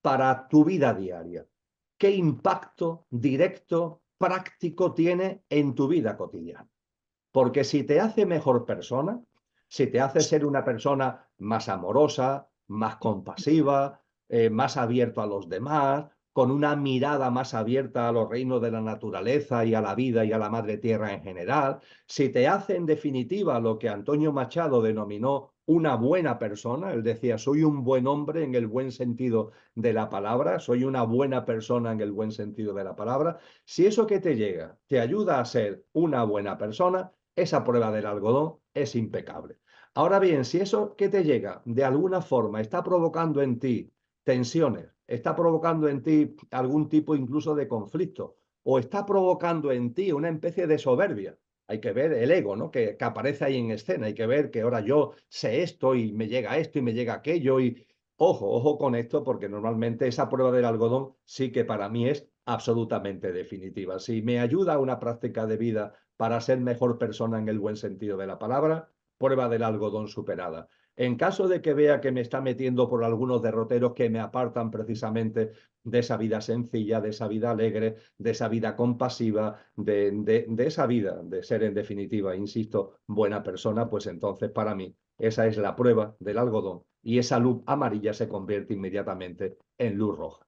para tu vida diaria? ¿Qué impacto directo, práctico tiene en tu vida cotidiana? Porque si te hace mejor persona, si te hace ser una persona más amorosa, más compasiva, más abierto a los demás, con una mirada más abierta a los reinos de la naturaleza y a la vida y a la madre tierra en general, si te hace en definitiva lo que Antonio Machado denominó una buena persona, él decía, soy un buen hombre en el buen sentido de la palabra, soy una buena persona en el buen sentido de la palabra, si eso que te llega te ayuda a ser una buena persona, esa prueba del algodón es impecable. Ahora bien, si eso que te llega de alguna forma está provocando en ti tensiones, está provocando en ti algún tipo incluso de conflicto, o está provocando en ti una especie de soberbia, hay que ver el ego, ¿no? Que aparece ahí en escena, hay que ver que ahora yo sé esto y me llega esto y me llega aquello y ojo con esto porque normalmente esa prueba del algodón sí que para mí es absolutamente definitiva. Si me ayuda a una práctica de vida para ser mejor persona en el buen sentido de la palabra, prueba del algodón superada. En caso de que vea que me está metiendo por algunos derroteros que me apartan precisamente de esa vida sencilla, de esa vida alegre, de esa vida compasiva, de esa vida de ser en definitiva, insisto, buena persona, pues entonces para mí esa es la prueba del algodón y esa luz amarilla se convierte inmediatamente en luz roja.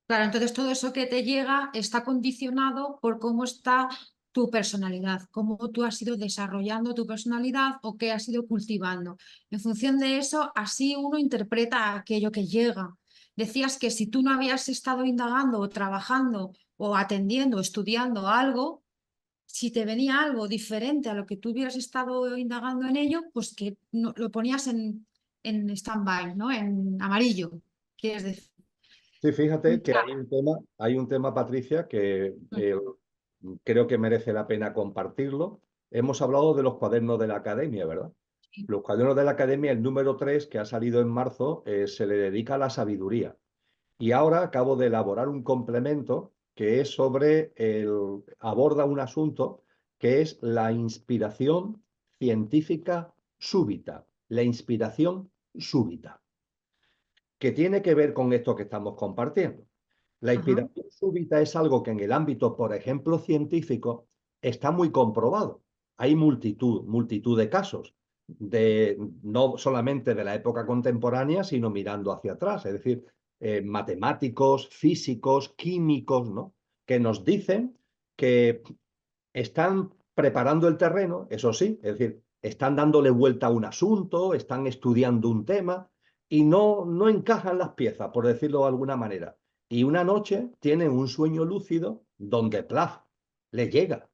claro, entonces todo eso que te llega está condicionado por cómo está tu personalidad, cómo tú has ido desarrollando tu personalidad o qué has ido cultivando. En función de eso, así uno interpreta aquello que llega. Decías que si tú no habías estado indagando o trabajando o atendiendo o estudiando algo, si te venía algo diferente a lo que tú hubieras estado indagando en ello, pues que lo ponías en stand-by, ¿no? En amarillo, quieres decir. Sí, fíjate que Claro. hay un tema, Patricia, que creo que merece la pena compartirlo. Hemos hablado de los cuadernos de la academia, ¿verdad? Los cuadernos de la academia, el número 3, que ha salido en marzo, se le dedica a la sabiduría. Y ahora acabo de elaborar un complemento que es aborda un asunto que es la inspiración científica súbita. La inspiración súbita, que tiene que ver con esto que estamos compartiendo. La Ajá. inspiración súbita es algo que en el ámbito, por ejemplo, científico, está muy comprobado. Hay multitud de casos, no solamente de la época contemporánea, sino mirando hacia atrás, es decir, matemáticos, físicos, químicos, ¿no? Que nos dicen que están preparando el terreno, eso sí, es decir, están dándole vuelta a un asunto, están estudiando un tema y no encajan las piezas, por decirlo de alguna manera. Y una noche tienen un sueño lúcido donde, plaf, le llega.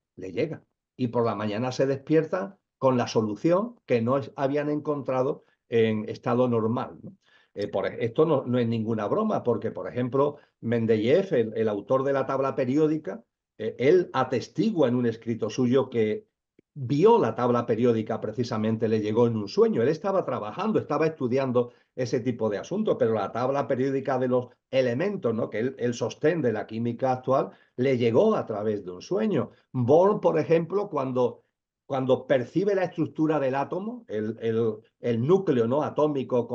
Y por la mañana se despiertan con la solución que no habían encontrado en estado normal, ¿no? Esto no es ninguna broma, porque, por ejemplo, Mendeleev, el autor de la tabla periódica, él atestigua en un escrito suyo que vio la tabla periódica, precisamente le llegó en un sueño. Él estaba trabajando, estaba estudiando ese tipo de asuntos, pero la tabla periódica de los elementos, ¿no?, que el sostén de la química actual, le llegó a través de un sueño. Bohr, por ejemplo, cuando percibe la estructura del átomo, el núcleo, ¿no?, atómico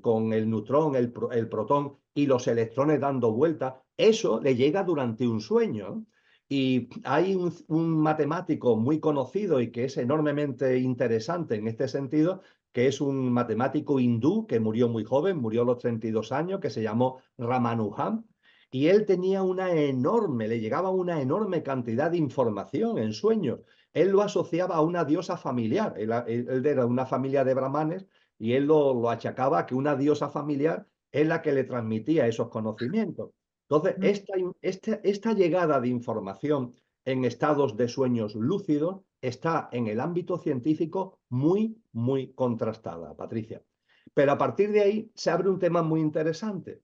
con el neutrón, el protón y los electrones dando vueltas, eso le llega durante un sueño, ¿no? Y hay un matemático muy conocido y que es enormemente interesante en este sentido, que es un matemático hindú que murió muy joven, murió a los 32 años, que se llamó Ramanujan, y él tenía le llegaba una enorme cantidad de información en sueños. Él lo asociaba a una diosa familiar, él era de una familia de brahmanes, y él lo achacaba a que una diosa familiar es la que le transmitía esos conocimientos. Entonces, esta llegada de información en estados de sueños lúcidos está en el ámbito científico muy, muy contrastada, Patricia. Pero a partir de ahí se abre un tema muy interesante.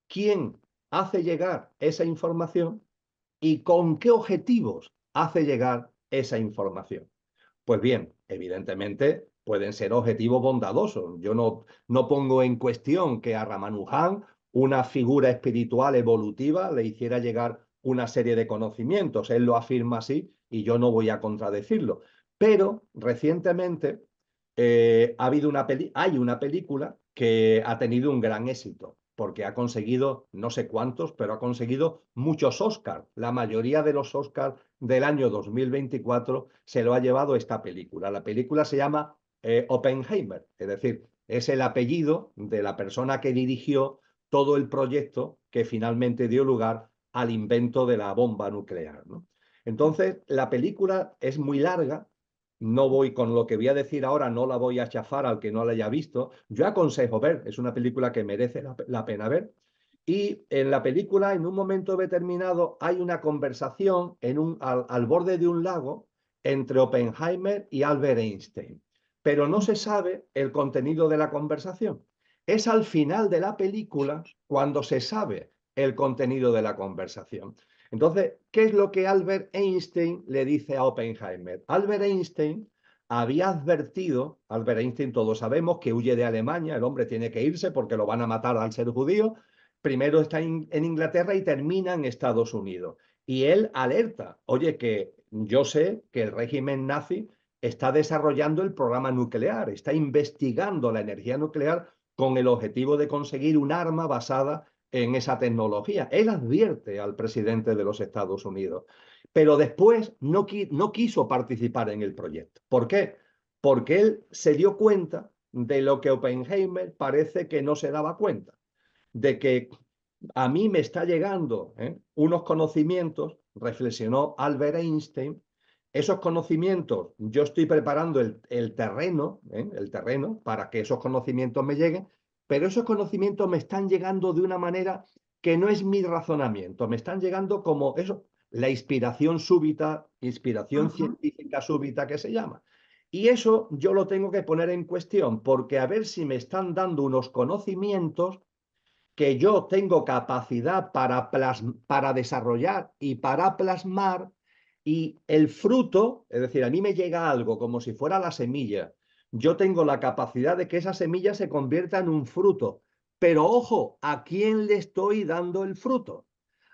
¿Quién hace llegar esa información y con qué objetivos hace llegar esa información? Pues bien, evidentemente pueden ser objetivos bondadosos. Yo no pongo en cuestión que a Ramanujan, una figura espiritual evolutiva, le hiciera llegar una serie de conocimientos. Él lo afirma así y yo no voy a contradecirlo. Pero recientemente hay una película que ha tenido un gran éxito, porque ha conseguido no sé cuántos, pero ha conseguido muchos Oscars. La mayoría de los Oscars del año 2024 se lo ha llevado esta película. La película se llama Oppenheimer, es decir, es el apellido de la persona que dirigió todo el proyecto que finalmente dio lugar al invento de la bomba nuclear, ¿no? Entonces, la película es muy larga. No voy con lo que voy a decir ahora, no la voy a chafar al que no la haya visto. Yo aconsejo ver, es una película que merece la pena ver. Y en la película, en un momento determinado, hay una conversación al borde de un lago entre Oppenheimer y Albert Einstein. Pero no se sabe el contenido de la conversación. Es al final de la película cuando se sabe el contenido de la conversación. Entonces, ¿qué es lo que Albert Einstein le dice a Oppenheimer? Albert Einstein había advertido, Albert Einstein todos sabemos que huye de Alemania, el hombre tiene que irse porque lo van a matar al ser judío. Primero está en Inglaterra y termina en Estados Unidos. Y él alerta, oye, que yo sé que el régimen nazi está desarrollando el programa nuclear, está investigando la energía nuclear con el objetivo de conseguir un arma basada en esa tecnología. Él advierte al presidente de los Estados Unidos, pero después no quiso participar en el proyecto. ¿Por qué? Porque él se dio cuenta de lo que Oppenheimer parece que no se daba cuenta, de que a mí me está llegando unos conocimientos, reflexionó Albert Einstein. Esos conocimientos, yo estoy preparando el terreno para que esos conocimientos me lleguen, pero esos conocimientos me están llegando de una manera que no es mi razonamiento, me están llegando como eso, la inspiración súbita, inspiración científica súbita que se llama. Y eso yo lo tengo que poner en cuestión, porque a ver si me están dando unos conocimientos que yo tengo capacidad para desarrollar y para plasmar, y el fruto, es decir, a mí me llega algo como si fuera la semilla, yo tengo la capacidad de que esa semilla se convierta en un fruto, pero ojo, ¿a quién le estoy dando el fruto?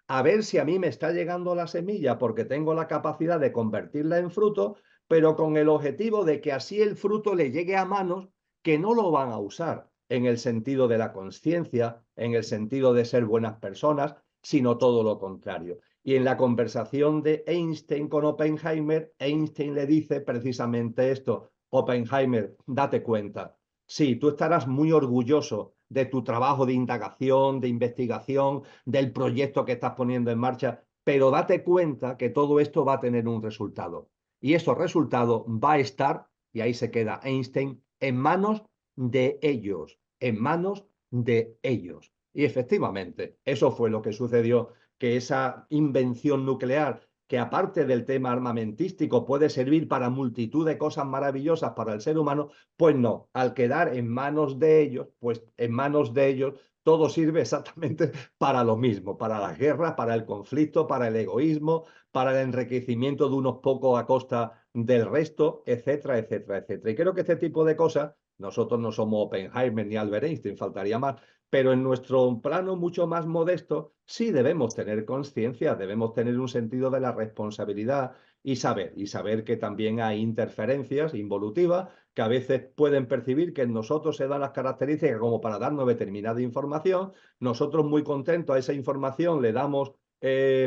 A ver si a mí me está llegando la semilla porque tengo la capacidad de convertirla en fruto, pero con el objetivo de que así el fruto le llegue a manos que no lo van a usar en el sentido de la conciencia, en el sentido de ser buenas personas, sino todo lo contrario. Y en la conversación de Einstein con Oppenheimer, Einstein le dice precisamente esto: Oppenheimer, date cuenta, sí, tú estarás muy orgulloso de tu trabajo de indagación, de investigación, del proyecto que estás poniendo en marcha, pero date cuenta que todo esto va a tener un resultado. Y ese resultado va a estar, y ahí se queda Einstein, en manos de ellos, en manos de ellos. Y efectivamente, eso fue lo que sucedió, que esa invención nuclear que aparte del tema armamentístico puede servir para multitud de cosas maravillosas para el ser humano, pues no, al quedar en manos de ellos, pues en manos de ellos todo sirve exactamente para lo mismo, para las guerras, para el conflicto, para el egoísmo, para el enriquecimiento de unos pocos a costa del resto, etcétera, etcétera, etcétera. Y creo que este tipo de cosas, nosotros no somos Oppenheimer ni Albert Einstein, faltaría más, pero en nuestro plano mucho más modesto sí debemos tener conciencia, debemos tener un sentido de la responsabilidad y saber que también hay interferencias involutivas que a veces pueden percibir que en nosotros se dan las características como para darnos determinada información. Nosotros muy contentos a esa información le damos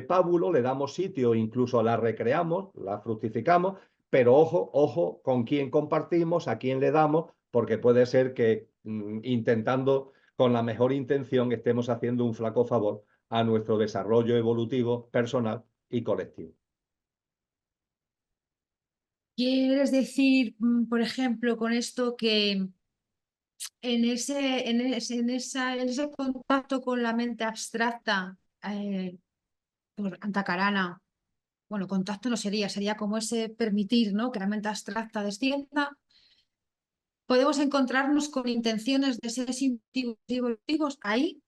pábulo, le damos sitio, incluso la recreamos, la fructificamos, pero ojo, ojo con quién compartimos, a quién le damos, porque puede ser que intentando con la mejor intención estemos haciendo un flaco favor a nuestro desarrollo evolutivo, personal y colectivo. ¿Quieres decir, por ejemplo, con esto que en ese contacto con la mente abstracta, por Antakarana, bueno, contacto no sería como ese permitir, ¿no?, que la mente abstracta descienda, podemos encontrarnos con intenciones de seres evolutivos ahí?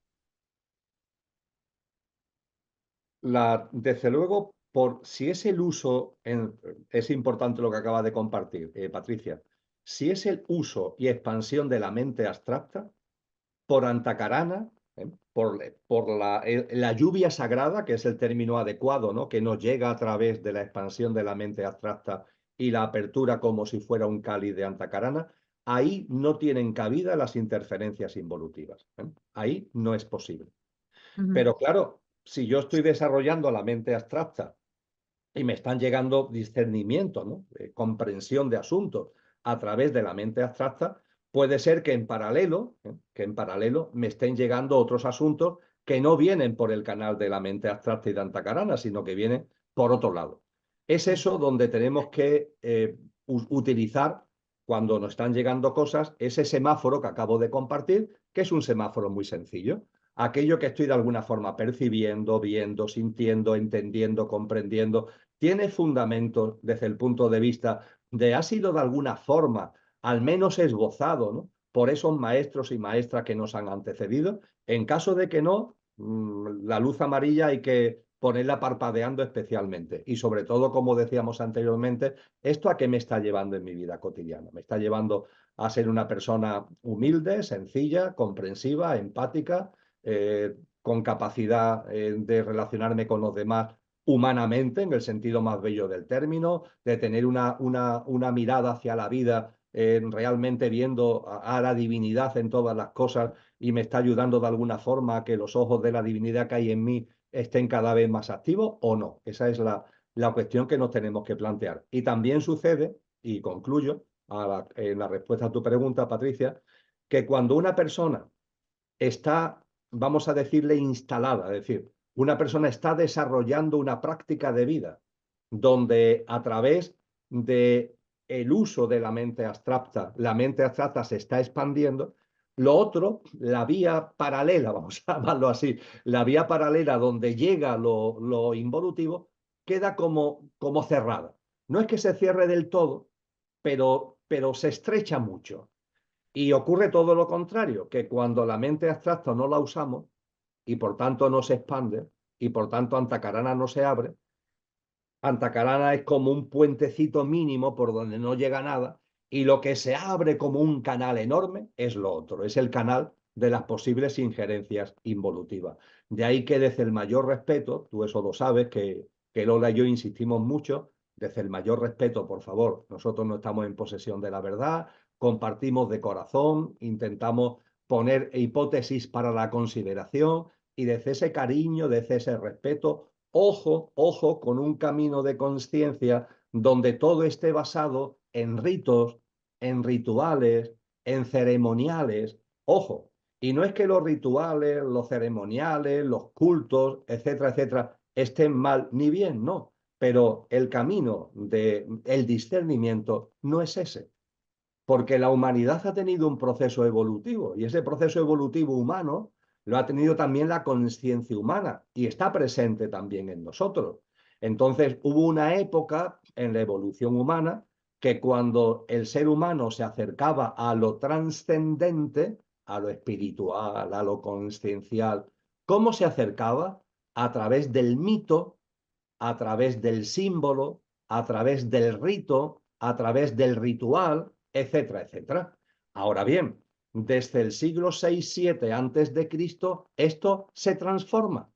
Desde luego, si es el uso, es importante lo que acaba de compartir, Patricia, si es el uso y expansión de la mente abstracta, por Antakarana, por la lluvia sagrada, que es el término adecuado, ¿no?, que nos llega a través de la expansión de la mente abstracta y la apertura como si fuera un cáliz de Antakarana, ahí no tienen cabida las interferencias involutivas. Ahí no es posible. Pero claro, si yo estoy desarrollando la mente abstracta y me están llegando discernimiento, ¿no?, comprensión de asuntos a través de la mente abstracta, puede ser que en paralelo me estén llegando otros asuntos que no vienen por el canal de la mente abstracta y de Antakarana, sino que vienen por otro lado. Es eso donde tenemos que utilizar, cuando nos están llegando cosas, ese semáforo que acabo de compartir, que es un semáforo muy sencillo. Aquello que estoy de alguna forma percibiendo, viendo, sintiendo, entendiendo, comprendiendo, tiene fundamentos desde el punto de vista de ha sido de alguna forma, al menos esbozado, ¿no?, por esos maestros y maestras que nos han antecedido. En caso de que no, la luz amarilla hay que ponerla parpadeando especialmente. Y sobre todo, como decíamos anteriormente, ¿esto a qué me está llevando en mi vida cotidiana? Me está llevando a ser una persona humilde, sencilla, comprensiva, empática, con capacidad de relacionarme con los demás humanamente, en el sentido más bello del término, de tener una mirada hacia la vida, realmente viendo a la divinidad en todas las cosas, y me está ayudando de alguna forma a que los ojos de la divinidad que hay en mí estén cada vez más activos o no. Esa es la cuestión que nos tenemos que plantear. Y también sucede, y concluyo en la respuesta a tu pregunta, Patricia, que cuando una persona está, vamos a decirle, instalada, es decir, una persona está desarrollando una práctica de vida donde a través de el uso de la mente abstracta se está expandiendo. Lo otro, la vía paralela, vamos a llamarlo así, la vía paralela donde llega lo involutivo, queda como cerrada. No es que se cierre del todo, pero se estrecha mucho. Y ocurre todo lo contrario, que cuando la mente abstracta no la usamos y por tanto no se expande y por tanto Antakarana no se abre, Antakarana es como un puentecito mínimo por donde no llega nada, y lo que se abre como un canal enorme es lo otro, es el canal de las posibles injerencias involutivas. De ahí que desde el mayor respeto, tú eso lo sabes, que Lola y yo insistimos mucho, desde el mayor respeto, por favor, nosotros no estamos en posesión de la verdad, compartimos de corazón, intentamos poner hipótesis para la consideración, y desde ese cariño, desde ese respeto, ojo, ojo con un camino de conciencia donde todo esté basado en ritos, en rituales, en ceremoniales. Ojo, y no es que los rituales, los ceremoniales, los cultos, etcétera, etcétera, estén mal ni bien, no. Pero el camino del discernimiento no es ese. Porque la humanidad ha tenido un proceso evolutivo, y ese proceso evolutivo humano lo ha tenido también la conciencia humana y está presente también en nosotros. Entonces hubo una época en la evolución humana que cuando el ser humano se acercaba a lo trascendente, a lo espiritual, a lo consciencial, ¿cómo se acercaba? A través del mito, a través del símbolo, a través del rito, a través del ritual, etcétera, etcétera. Ahora bien, desde el siglo VI-VII antes de Cristo, esto se transforma.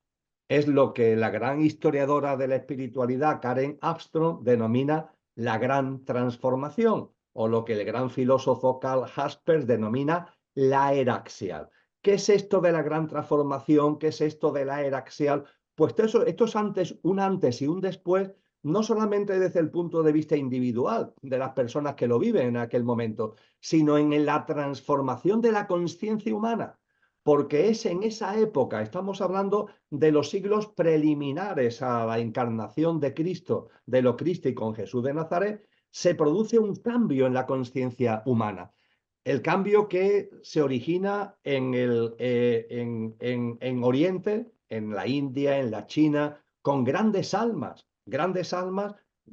Es lo que la gran historiadora de la espiritualidad, Karen Armstrong, denomina la gran transformación, o lo que el gran filósofo Karl Jaspers denomina la era axial. ¿Qué es esto de la gran transformación? ¿Qué es esto de la era axial? Pues esto es un antes y un después, no solamente desde el punto de vista individual de las personas que lo viven en aquel momento, sino en la transformación de la conciencia humana. Porque es en esa época, estamos hablando de los siglos preliminares a la encarnación de Cristo, de lo crístico en Jesús de Nazaret, se produce un cambio en la conciencia humana. El cambio que se origina en Oriente, en la India, en la China, con grandes almas,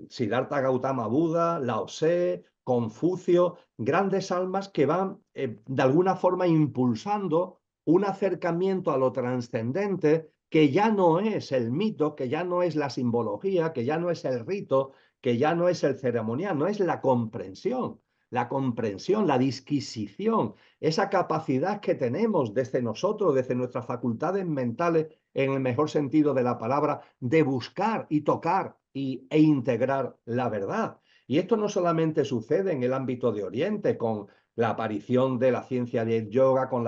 Siddhartha Gautama Buda, Lao Tse, Confucio, grandes almas que van de alguna forma impulsando un acercamiento a lo trascendente que ya no es el mito, que ya no es la simbología, que ya no es el rito, que ya no es el ceremonial, no es la comprensión, la disquisición, esa capacidad que tenemos desde nosotros, desde nuestras facultades mentales, en el mejor sentido de la palabra, de buscar y tocar e integrar la verdad. Y esto no solamente sucede en el ámbito de Oriente, con la aparición de la ciencia del yoga, con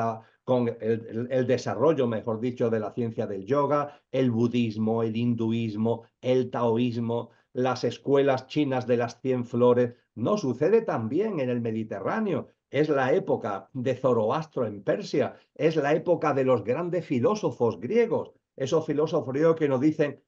el desarrollo, mejor dicho, de la ciencia del yoga, el budismo, el hinduismo, el taoísmo, las escuelas chinas de las 100 flores. No, sucede también en el Mediterráneo. Es la época de Zoroastro en Persia, es la época de los grandes filósofos griegos, esos filósofos griegos que nos dicen,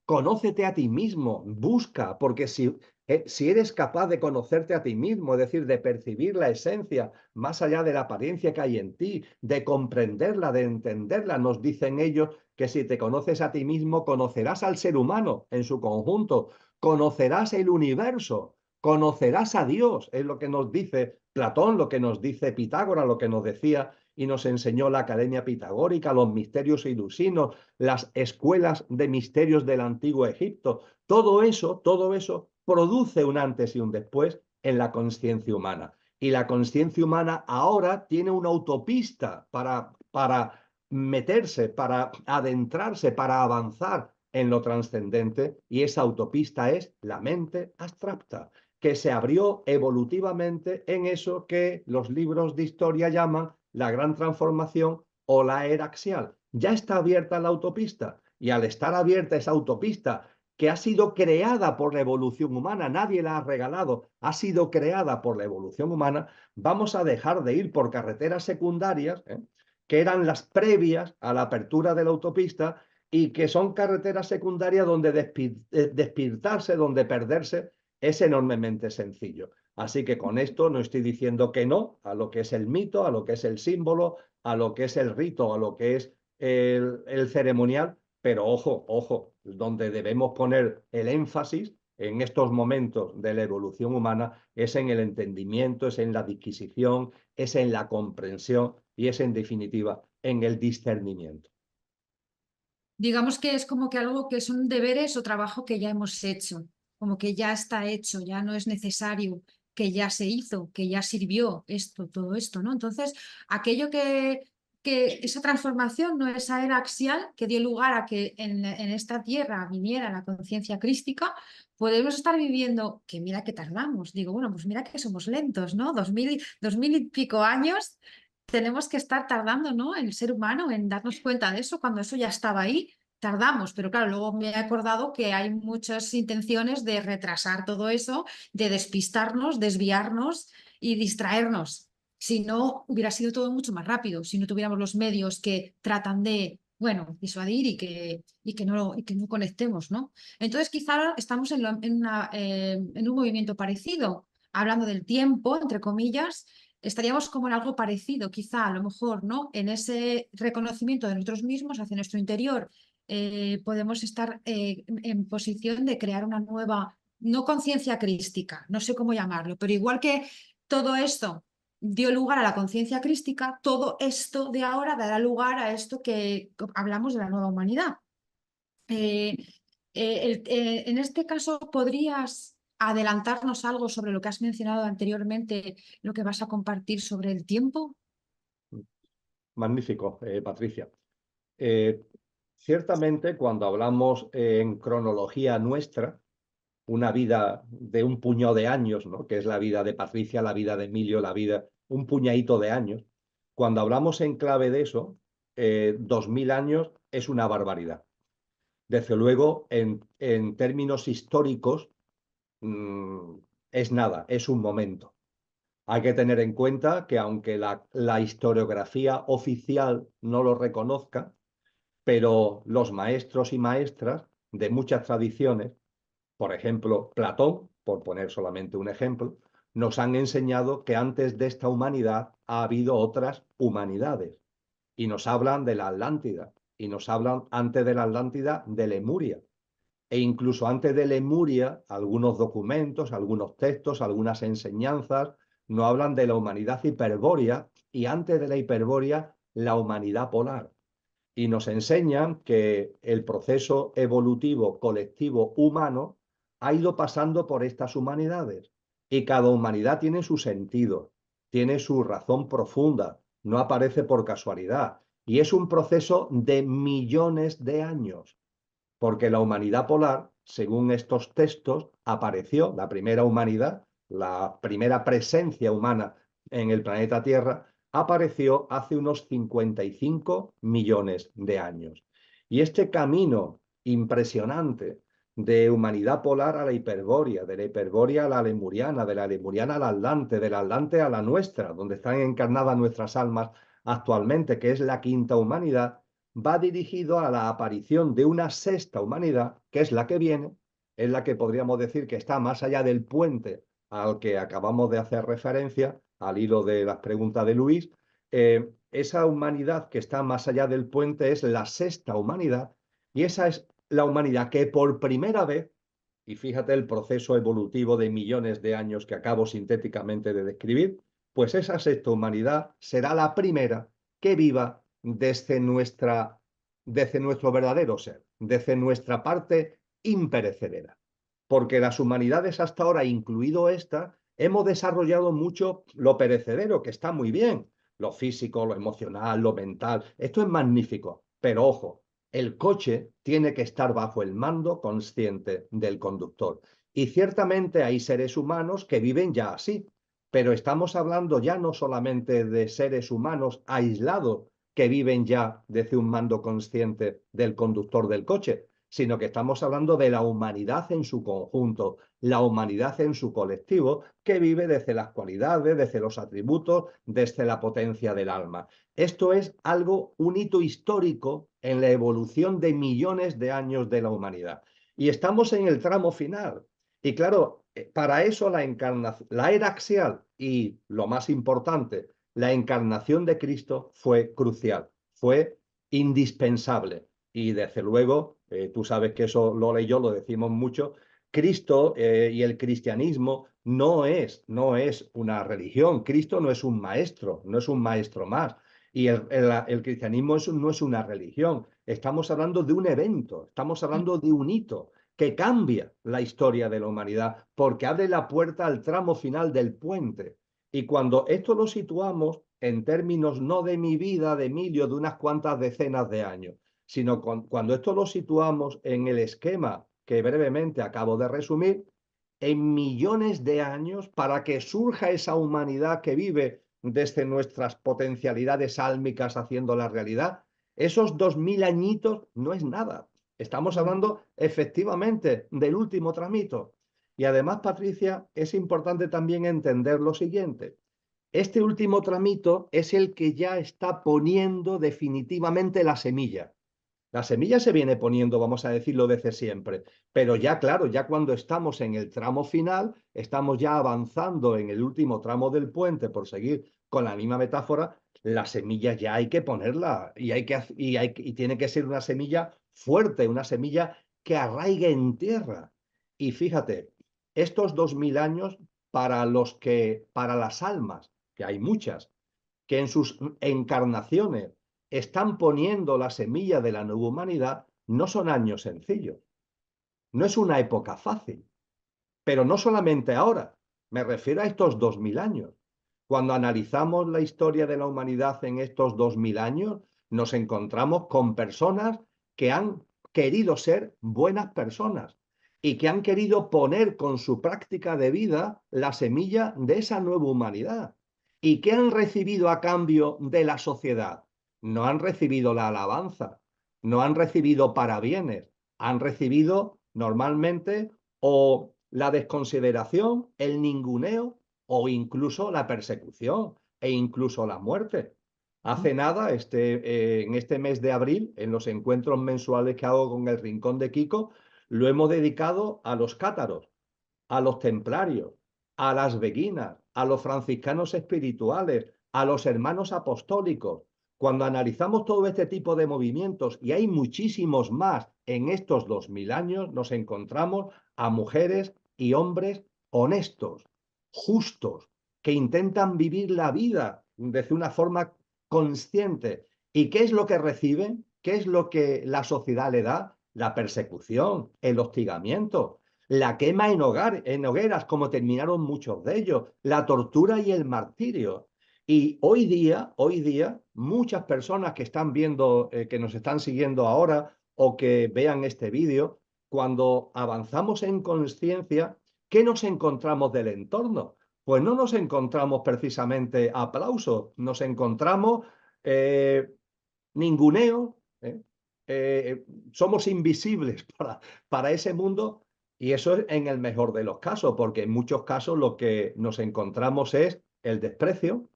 conócete a ti mismo, busca, porque si eres capaz de conocerte a ti mismo, es decir, de percibir la esencia más allá de la apariencia que hay en ti, de comprenderla, de entenderla, nos dicen ellos que si te conoces a ti mismo, conocerás al ser humano en su conjunto, conocerás el universo, conocerás a Dios, es lo que nos dice Platón, lo que nos dice Pitágoras, lo que nos decía y nos enseñó la Academia Pitagórica, los misterios ilusinos, las escuelas de misterios del antiguo Egipto. Todo eso produce un antes y un después en la conciencia humana. Y la conciencia humana ahora tiene una autopista para meterse, para adentrarse, para avanzar en lo trascendente, y esa autopista es la mente abstracta, que se abrió evolutivamente en eso que los libros de historia llaman la gran transformación o la era axial. Ya está abierta la autopista, y al estar abierta esa autopista, que ha sido creada por la evolución humana, nadie la ha regalado, ha sido creada por la evolución humana, vamos a dejar de ir por carreteras secundarias, que eran las previas a la apertura de la autopista, y que son carreteras secundarias donde despirtarse, donde perderse, es enormemente sencillo. Así que con esto no estoy diciendo que no a lo que es el mito, a lo que es el símbolo, a lo que es el rito, a lo que es el ceremonial, pero ojo, donde debemos poner el énfasis en estos momentos de la evolución humana es en el entendimiento, es en la disquisición, es en la comprensión y es en definitiva en el discernimiento. Digamos que es como que algo que son deberes o trabajo que ya hemos hecho, como que ya está hecho, ya no es necesario, que ya se hizo, que ya sirvió esto, todo esto, ¿no? Entonces, aquello que esa transformación, no, esa era axial que dio lugar a que en esta tierra viniera la conciencia crística, podemos estar viviendo, que mira que tardamos, digo, bueno, pues mira que somos lentos, ¿no? 2000 y pico años tenemos que estar tardando, ¿no? En el ser humano, en darnos cuenta de eso, cuando eso ya estaba ahí, tardamos, pero claro, luego me he acordado que hay muchas intenciones de retrasar todo eso, de despistarnos, desviarnos y distraernos. Si no, hubiera sido todo mucho más rápido, si no tuviéramos los medios que tratan de, bueno, disuadir y que no conectemos, ¿no? Entonces, quizá estamos en un movimiento parecido, hablando del tiempo, entre comillas. Estaríamos como en algo parecido, quizá a lo mejor, ¿no? En ese reconocimiento de nosotros mismos hacia nuestro interior podemos estar en posición de crear una nueva, no conciencia crística, no sé cómo llamarlo, pero igual que todo esto dio lugar a la conciencia crística, todo esto de ahora dará lugar a esto que hablamos de la nueva humanidad. En este caso, ¿podrías adelantarnos algo sobre lo que has mencionado anteriormente, lo que vas a compartir sobre el tiempo? Magnífico, Patricia. Ciertamente, cuando hablamos en cronología nuestra, una vida de un puñado de años, ¿no? Que es la vida de Patricia, la vida de Emilio, la vida, un puñadito de años. Cuando hablamos en clave de eso, 2000 años es una barbaridad. Desde luego, en términos históricos, es nada, es un momento. Hay que tener en cuenta que aunque la historiografía oficial no lo reconozca, pero los maestros y maestras de muchas tradiciones, por ejemplo, Platón, por poner solamente un ejemplo, nos han enseñado que antes de esta humanidad ha habido otras humanidades. Y nos hablan de la Atlántida, y nos hablan antes de la Atlántida de Lemuria. E incluso antes de Lemuria, algunos documentos, algunos textos, algunas enseñanzas no hablan de la humanidad hiperbórea, y antes de la hiperbórea, la humanidad polar. Y nos enseñan que el proceso evolutivo colectivo humano ha ido pasando por estas humanidades, y cada humanidad tiene su sentido, tiene su razón profunda, no aparece por casualidad, y es un proceso de millones de años, porque la humanidad polar, según estos textos, apareció, la primera humanidad, la primera presencia humana en el planeta Tierra, apareció hace unos 55 millones de años. Y este camino impresionante de humanidad polar a la hiperbórea, de la hiperbórea a la lemuriana, de la lemuriana al Atlante, del Atlante a la nuestra, donde están encarnadas nuestras almas actualmente, que es la quinta humanidad, va dirigido a la aparición de una sexta humanidad, que es la que viene, es la que podríamos decir que está más allá del puente al que acabamos de hacer referencia, al hilo de las preguntas de Luis. Esa humanidad que está más allá del puente es la sexta humanidad, y esa es la humanidad que por primera vez, y fíjate el proceso evolutivo de millones de años que acabo sintéticamente de describir, pues esa sexta humanidad será la primera que viva desde nuestro verdadero ser, desde nuestra parte imperecedera. Porque las humanidades hasta ahora, incluido esta, hemos desarrollado mucho lo perecedero, que está muy bien, lo físico, lo emocional, lo mental, esto es magnífico, pero ojo, el coche tiene que estar bajo el mando consciente del conductor. Y ciertamente hay seres humanos que viven ya así, pero estamos hablando ya no solamente de seres humanos aislados que viven ya desde un mando consciente del conductor del coche, sino que estamos hablando de la humanidad en su conjunto, la humanidad en su colectivo, que vive desde las cualidades, desde los atributos, desde la potencia del alma. Esto es algo, un hito histórico en la evolución de millones de años de la humanidad. Y estamos en el tramo final. Y claro, para eso la era axial y, lo más importante, la encarnación de Cristo fue crucial, fue indispensable. Y desde luego, tú sabes que eso Lola y yo lo decimos mucho, Cristo y el cristianismo no es una religión, Cristo no es un maestro, no es un maestro más. Y el cristianismo no es una religión, estamos hablando de un evento, estamos hablando de un hito que cambia la historia de la humanidad porque abre la puerta al tramo final del puente. Y cuando esto lo situamos en términos no de mi vida, de Emilio, de unas cuantas decenas de años, sino cuando esto lo situamos en el esquema que brevemente acabo de resumir, en millones de años para que surja esa humanidad que vive desde nuestras potencialidades álmicas haciendo la realidad, esos 2000 añitos no es nada. Estamos hablando efectivamente del último tramito. Y además, Patricia, es importante también entender lo siguiente. Este último tramito es el que ya está poniendo definitivamente la semilla. La semilla se viene poniendo, vamos a decirlo desde siempre, pero ya claro, ya cuando estamos en el tramo final, estamos ya avanzando en el último tramo del puente, por seguir con la misma metáfora, la semilla ya hay que ponerla y tiene que ser una semilla fuerte, una semilla que arraigue en tierra. Y fíjate, estos 2000 años para las almas, que hay muchas, que en sus encarnaciones están poniendo la semilla de la nueva humanidad, no son años sencillos. No es una época fácil. Pero no solamente ahora, me refiero a estos 2000 años. Cuando analizamos la historia de la humanidad en estos 2000 años, nos encontramos con personas que han querido ser buenas personas y que han querido poner con su práctica de vida la semilla de esa nueva humanidad. ¿Y qué han recibido a cambio de la sociedad? No han recibido la alabanza, no han recibido parabienes, han recibido normalmente o la desconsideración, el ninguneo o incluso la persecución e incluso la muerte. Hace nada, en este mes de abril, en los encuentros mensuales que hago con el Rincón de Kiko, lo hemos dedicado a los cátaros, a los templarios, a las beguinas, a los franciscanos espirituales, a los hermanos apostólicos. Cuando analizamos todo este tipo de movimientos, y hay muchísimos más en estos 2000 años, nos encontramos a mujeres y hombres honestos, justos, que intentan vivir la vida de una forma consciente. ¿Y qué es lo que reciben? ¿Qué es lo que la sociedad le da? La persecución, el hostigamiento, la quema en hogueras, como terminaron muchos de ellos, la tortura y el martirio. Y hoy día, muchas personas que están viendo, que nos están siguiendo ahora o que vean este vídeo, cuando avanzamos en conciencia, ¿qué nos encontramos del entorno? Pues no nos encontramos precisamente aplausos, nos encontramos ninguneo, somos invisibles para ese mundo, y eso es en el mejor de los casos, porque en muchos casos lo que nos encontramos es el desprecio,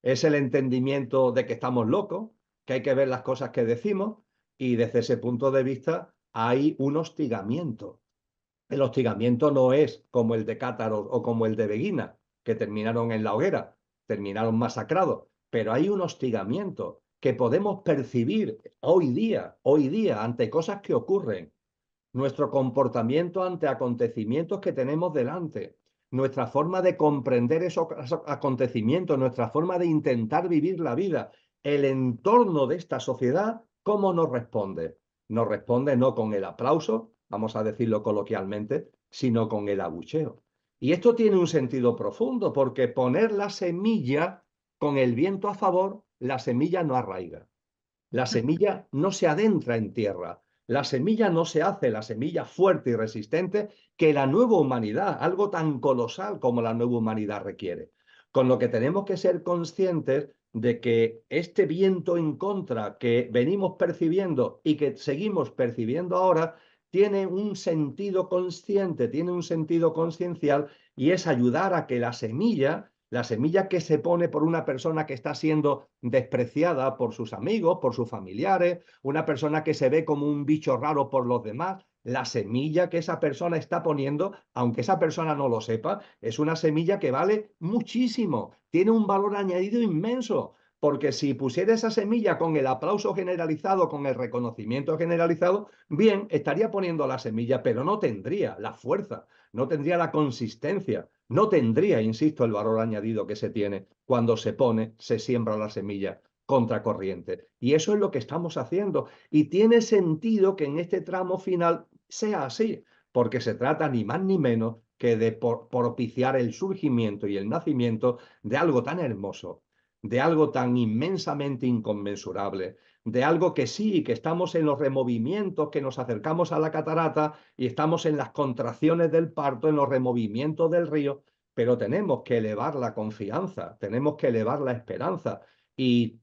es el entendimiento de que estamos locos, que hay que ver las cosas que decimos, y desde ese punto de vista hay un hostigamiento. El hostigamiento no es como el de cátaros o como el de Beguina, que terminaron en la hoguera, terminaron masacrados, pero hay un hostigamiento que podemos percibir hoy día, ante cosas que ocurren, nuestro comportamiento ante acontecimientos que tenemos delante, nuestra forma de comprender esos acontecimientos, nuestra forma de intentar vivir la vida, el entorno de esta sociedad, ¿cómo nos responde? Nos responde no con el aplauso, vamos a decirlo coloquialmente, sino con el abucheo. Y esto tiene un sentido profundo, porque poner la semilla con el viento a favor, la semilla no arraiga. La semilla no se adentra en tierra. La semilla no se hace, la semilla fuerte y resistente que la nueva humanidad, algo tan colosal como la nueva humanidad requiere. Con lo que tenemos que ser conscientes de que este viento en contra que venimos percibiendo y que seguimos percibiendo ahora tiene un sentido consciente, tiene un sentido consciencial, y es ayudar a que la semilla que se pone por una persona que está siendo despreciada por sus amigos, por sus familiares, una persona que se ve como un bicho raro por los demás, la semilla que esa persona está poniendo, aunque esa persona no lo sepa, es una semilla que vale muchísimo, tiene un valor añadido inmenso. Porque si pusiera esa semilla con el aplauso generalizado, con el reconocimiento generalizado, bien, estaría poniendo la semilla, pero no tendría la fuerza, no tendría la consistencia, no tendría, insisto, el valor añadido que se tiene cuando se pone, se siembra la semilla contracorriente. Y eso es lo que estamos haciendo. Y tiene sentido que en este tramo final sea así, porque se trata ni más ni menos que de propiciar el surgimiento y el nacimiento de algo tan hermoso, de algo tan inmensamente inconmensurable, de algo que sí, que estamos en los removimientos, que nos acercamos a la catarata y estamos en las contracciones del parto, en los removimientos del río, pero tenemos que elevar la confianza, tenemos que elevar la esperanza y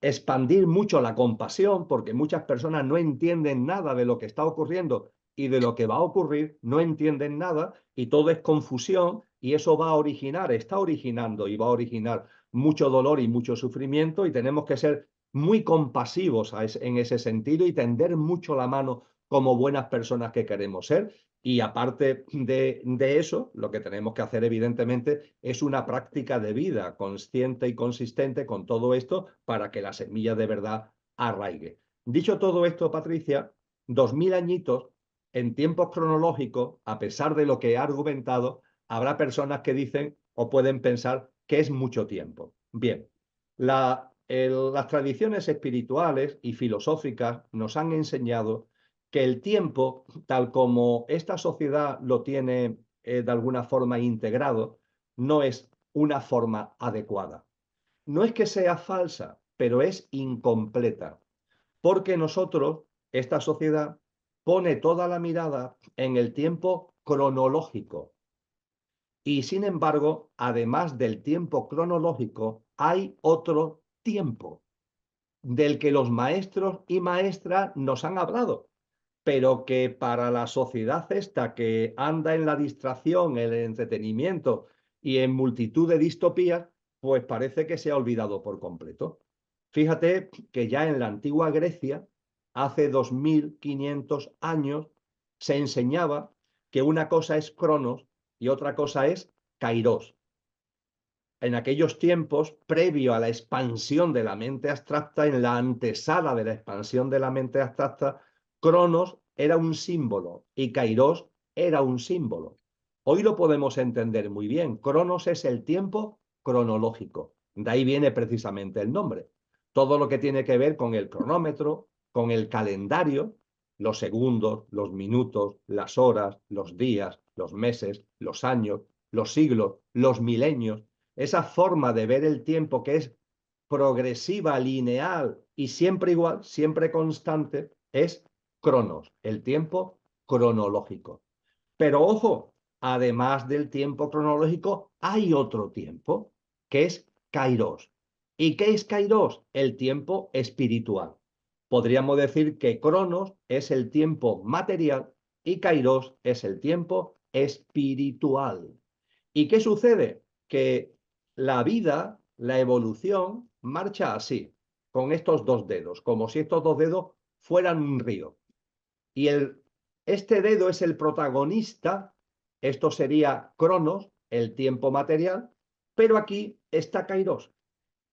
expandir mucho la compasión, porque muchas personas no entienden nada de lo que está ocurriendo y de lo que va a ocurrir, no entienden nada y todo es confusión, y eso va a originar, está originando y va a originar mucho dolor y mucho sufrimiento, y tenemos que ser muy compasivos en ese sentido y tender mucho la mano como buenas personas que queremos ser. Y aparte de eso, lo que tenemos que hacer evidentemente es una práctica de vida consciente y consistente con todo esto para que la semilla de verdad arraigue. Dicho todo esto, Patricia, 2000 añitos en tiempos cronológicos, a pesar de lo que he argumentado, habrá personas que dicen o pueden pensar que es mucho tiempo. Bien, las tradiciones espirituales y filosóficas nos han enseñado que el tiempo, tal como esta sociedad lo tiene de alguna forma integrado, no es una forma adecuada. No es que sea falsa, pero es incompleta, porque nosotros, esta sociedad, pone toda la mirada en el tiempo cronológico. Y sin embargo, además del tiempo cronológico, hay otro tiempo del que los maestros y maestras nos han hablado, pero que para la sociedad esta que anda en la distracción, el entretenimiento y en multitud de distopías, pues parece que se ha olvidado por completo. Fíjate que ya en la antigua Grecia, hace 2500 años, se enseñaba que una cosa es Cronos y otra cosa es Kairos. En aquellos tiempos, previo a la expansión de la mente abstracta, en la antesala de la expansión de la mente abstracta, Cronos era un símbolo y Kairos era un símbolo. Hoy lo podemos entender muy bien. Cronos es el tiempo cronológico. De ahí viene precisamente el nombre. Todo lo que tiene que ver con el cronómetro, con el calendario, los segundos, los minutos, las horas, los días, los meses, los años, los siglos, los milenios. Esa forma de ver el tiempo que es progresiva, lineal y siempre igual, siempre constante, es Cronos, el tiempo cronológico. Pero ojo, además del tiempo cronológico, hay otro tiempo, que es Kairos. ¿Y qué es Kairos? El tiempo espiritual. Podríamos decir que Cronos es el tiempo material y Kairos es el tiempo espiritual. ¿Y qué sucede? Que la vida, la evolución, marcha así, con estos dos dedos, como si estos dos dedos fueran un río. Y este dedo es el protagonista, esto sería Cronos, el tiempo material, pero aquí está Kairos.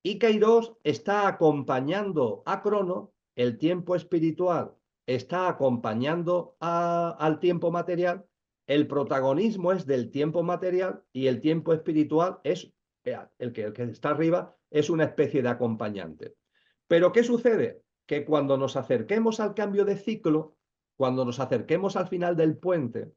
Y Kairos está acompañando a Cronos, el tiempo espiritual está acompañando al tiempo material, el protagonismo es del tiempo material y el tiempo espiritual es, el que está arriba, es una especie de acompañante. Pero ¿qué sucede? Que cuando nos acerquemos al cambio de ciclo, cuando nos acerquemos al final del puente,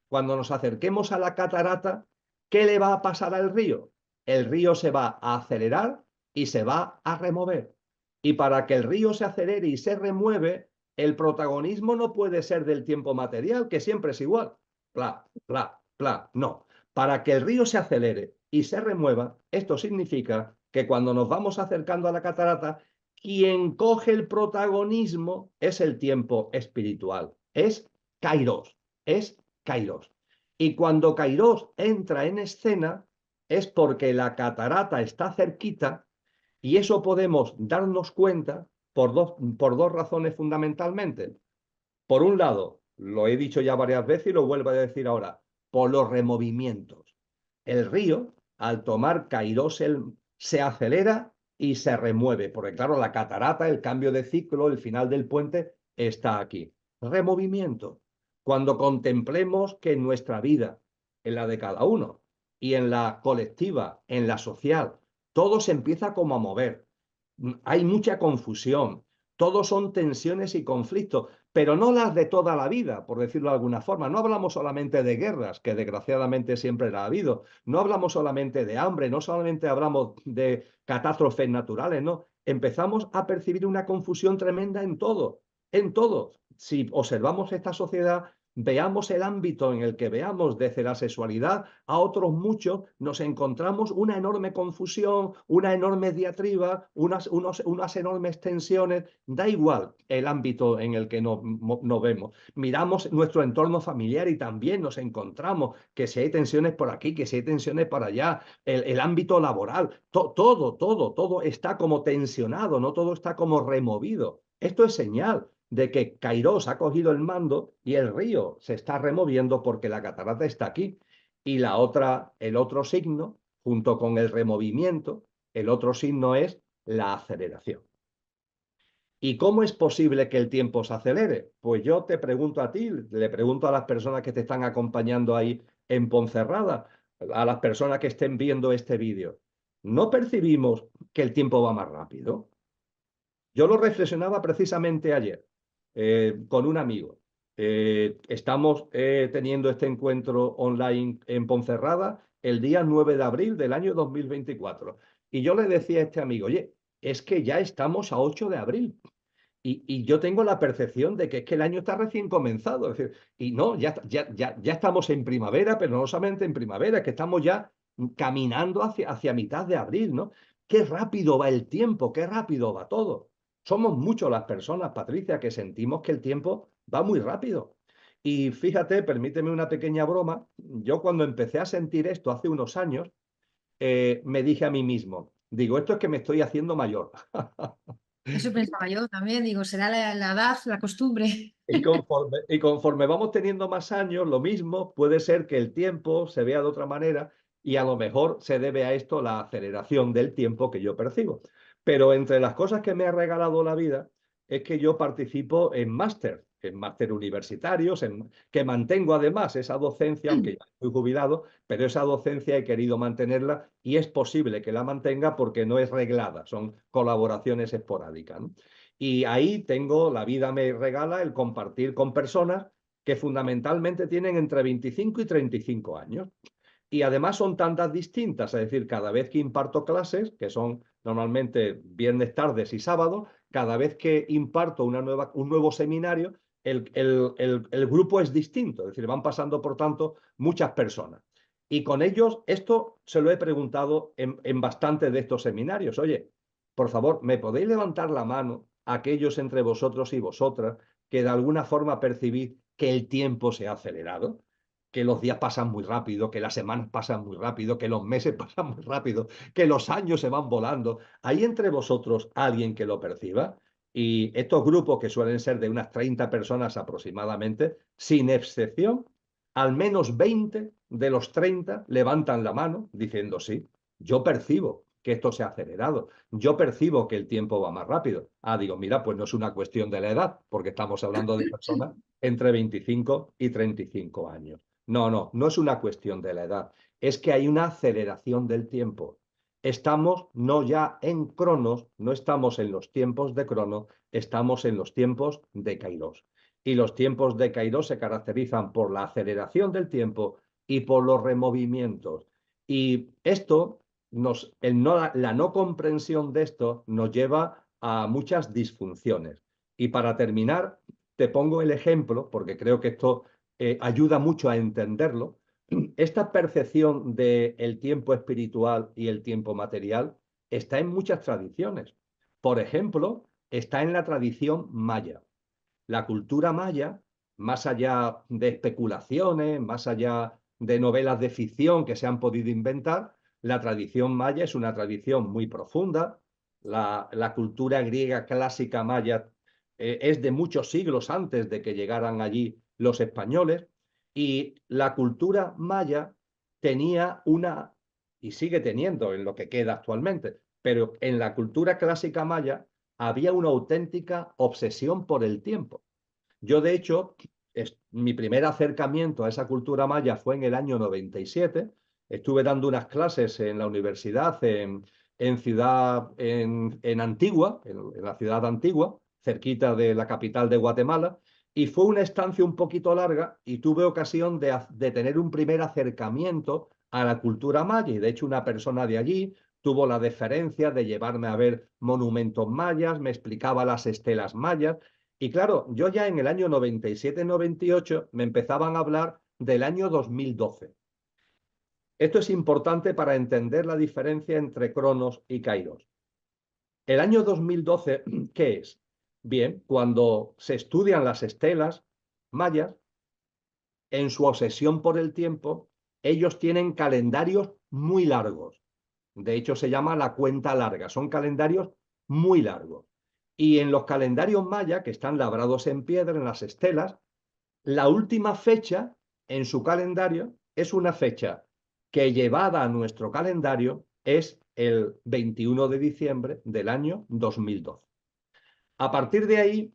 cuando nos acerquemos a la catarata, ¿qué le va a pasar al río? El río se va a acelerar y se va a remover. Y para que el río se acelere y se remueve, el protagonismo no puede ser del tiempo material, que siempre es igual. Pla, pla, pla. No. Para que el río se acelere y se remueva, esto significa que cuando nos vamos acercando a la catarata, quien coge el protagonismo es el tiempo espiritual, es Kairos, es Kairos. Y cuando Kairos entra en escena es porque la catarata está cerquita y eso podemos darnos cuenta por dos razones fundamentalmente. Por un lado, lo he dicho ya varias veces y lo vuelvo a decir ahora, por los removimientos. El río, al tomar Kairos, se acelera y se remueve, porque claro, la catarata, el cambio de ciclo, el final del puente, está aquí. Removimiento. Cuando contemplemos que en nuestra vida, en la de cada uno, y en la colectiva, en la social, todo se empieza como a mover. Hay mucha confusión, todos son tensiones y conflictos, pero no las de toda la vida, por decirlo de alguna forma. No hablamos solamente de guerras, que desgraciadamente siempre la ha habido. No hablamos solamente de hambre, no solamente hablamos de catástrofes naturales, no. Empezamos a percibir una confusión tremenda en todo, en todo. Si observamos esta sociedad, veamos el ámbito en el que veamos desde la sexualidad a otros muchos, nos encontramos una enorme confusión, una enorme diatriba, unas enormes tensiones. Da igual el ámbito en el que nos vemos. Miramos nuestro entorno familiar y también nos encontramos que si hay tensiones por aquí, que si hay tensiones por allá, el ámbito laboral, todo está como tensionado, no todo está como removido. Esto es señal de que Kairos ha cogido el mando y el río se está removiendo porque la catarata está aquí. Y el otro signo, junto con el removimiento, el otro signo es la aceleración. ¿Y cómo es posible que el tiempo se acelere? Pues yo te pregunto a ti, le pregunto a las personas que te están acompañando ahí en Ponferrada, a las personas que estén viendo este vídeo. ¿No percibimos que el tiempo va más rápido? Yo lo reflexionaba precisamente ayer con un amigo. Estamos teniendo este encuentro online en Ponferrada el día 9 de abril del año 2024. Y yo le decía a este amigo, oye, es que ya estamos a 8 de abril. Y yo tengo la percepción de que es que el año está recién comenzado. Es decir, y no, ya estamos en primavera, pero no solamente en primavera, es que estamos ya caminando hacia mitad de abril, ¿no? Qué rápido va el tiempo, qué rápido va todo. Somos muchas las personas, Patricia, que sentimos que el tiempo va muy rápido. Y fíjate, permíteme una pequeña broma. Yo cuando empecé a sentir esto hace unos años, me dije a mí mismo, digo, esto es que me estoy haciendo mayor. Eso pensaba yo también, digo, será la edad, la costumbre. Y conforme vamos teniendo más años, lo mismo, puede ser que el tiempo se vea de otra manera y a lo mejor se debe a esto la aceleración del tiempo que yo percibo. Pero entre las cosas que me ha regalado la vida es que yo participo en máster universitarios, que mantengo además esa docencia, aunque ya estoy jubilado, pero esa docencia he querido mantenerla y es posible que la mantenga porque no es reglada, son colaboraciones esporádicas, ¿no? Y ahí tengo, la vida me regala el compartir con personas que fundamentalmente tienen entre 25 y 35 años. Y además son tantas distintas, es decir, cada vez que imparto clases, que son normalmente viernes, tardes y sábados, cada vez que imparto un nuevo seminario, el grupo es distinto, es decir, van pasando, por tanto, muchas personas. Y con ellos, esto se lo he preguntado en bastantes de estos seminarios. Oye, por favor, ¿me podéis levantar la mano aquellos entre vosotros y vosotras que de alguna forma percibís que el tiempo se ha acelerado? Que los días pasan muy rápido, que las semanas pasan muy rápido, que los meses pasan muy rápido, que los años se van volando. ¿Hay entre vosotros alguien que lo perciba? Y estos grupos, que suelen ser de unas 30 personas aproximadamente, sin excepción, al menos 20 de los 30 levantan la mano diciendo sí, yo percibo que esto se ha acelerado, yo percibo que el tiempo va más rápido. Ah, digo, mira, pues no es una cuestión de la edad, porque estamos hablando de personas entre 25 y 35 años. No es una cuestión de la edad, es que hay una aceleración del tiempo. Estamos no ya en Cronos, no estamos en los tiempos de Crono, estamos en los tiempos de Kairos. Y los tiempos de Kairos se caracterizan por la aceleración del tiempo y por los removimientos. Y esto, la no comprensión de esto nos lleva a muchas disfunciones. Y para terminar, te pongo el ejemplo, porque creo que esto ayuda mucho a entenderlo. Esta percepción del tiempo espiritual y el tiempo material está en muchas tradiciones. Por ejemplo, está en la tradición maya. La cultura maya, más allá de especulaciones, más allá de novelas de ficción que se han podido inventar, la tradición maya es una tradición muy profunda. La cultura griega clásica maya es de muchos siglos antes de que llegaran allí los españoles. Y la cultura maya tenía una, y sigue teniendo en lo que queda actualmente, pero en la cultura clásica maya había una auténtica obsesión por el tiempo. Yo, de hecho, mi primer acercamiento a esa cultura maya fue en el año 97. Estuve dando unas clases en la universidad en Antigua, en la ciudad de Antigua, cerquita de la capital de Guatemala, y fue una estancia un poquito larga y tuve ocasión de tener un primer acercamiento a la cultura maya. Y de hecho, una persona de allí tuvo la deferencia de llevarme a ver monumentos mayas, me explicaba las estelas mayas. Y claro, yo ya en el año 97-98 me empezaban a hablar del año 2012. Esto es importante para entender la diferencia entre Cronos y Kairos. El año 2012, ¿qué es? Bien, cuando se estudian las estelas mayas, en su obsesión por el tiempo, ellos tienen calendarios muy largos. De hecho, se llama la cuenta larga. Son calendarios muy largos. Y en los calendarios mayas, que están labrados en piedra, en las estelas, la última fecha en su calendario es una fecha que, llevada a nuestro calendario, es el 21 de diciembre del año 2012. A partir de ahí,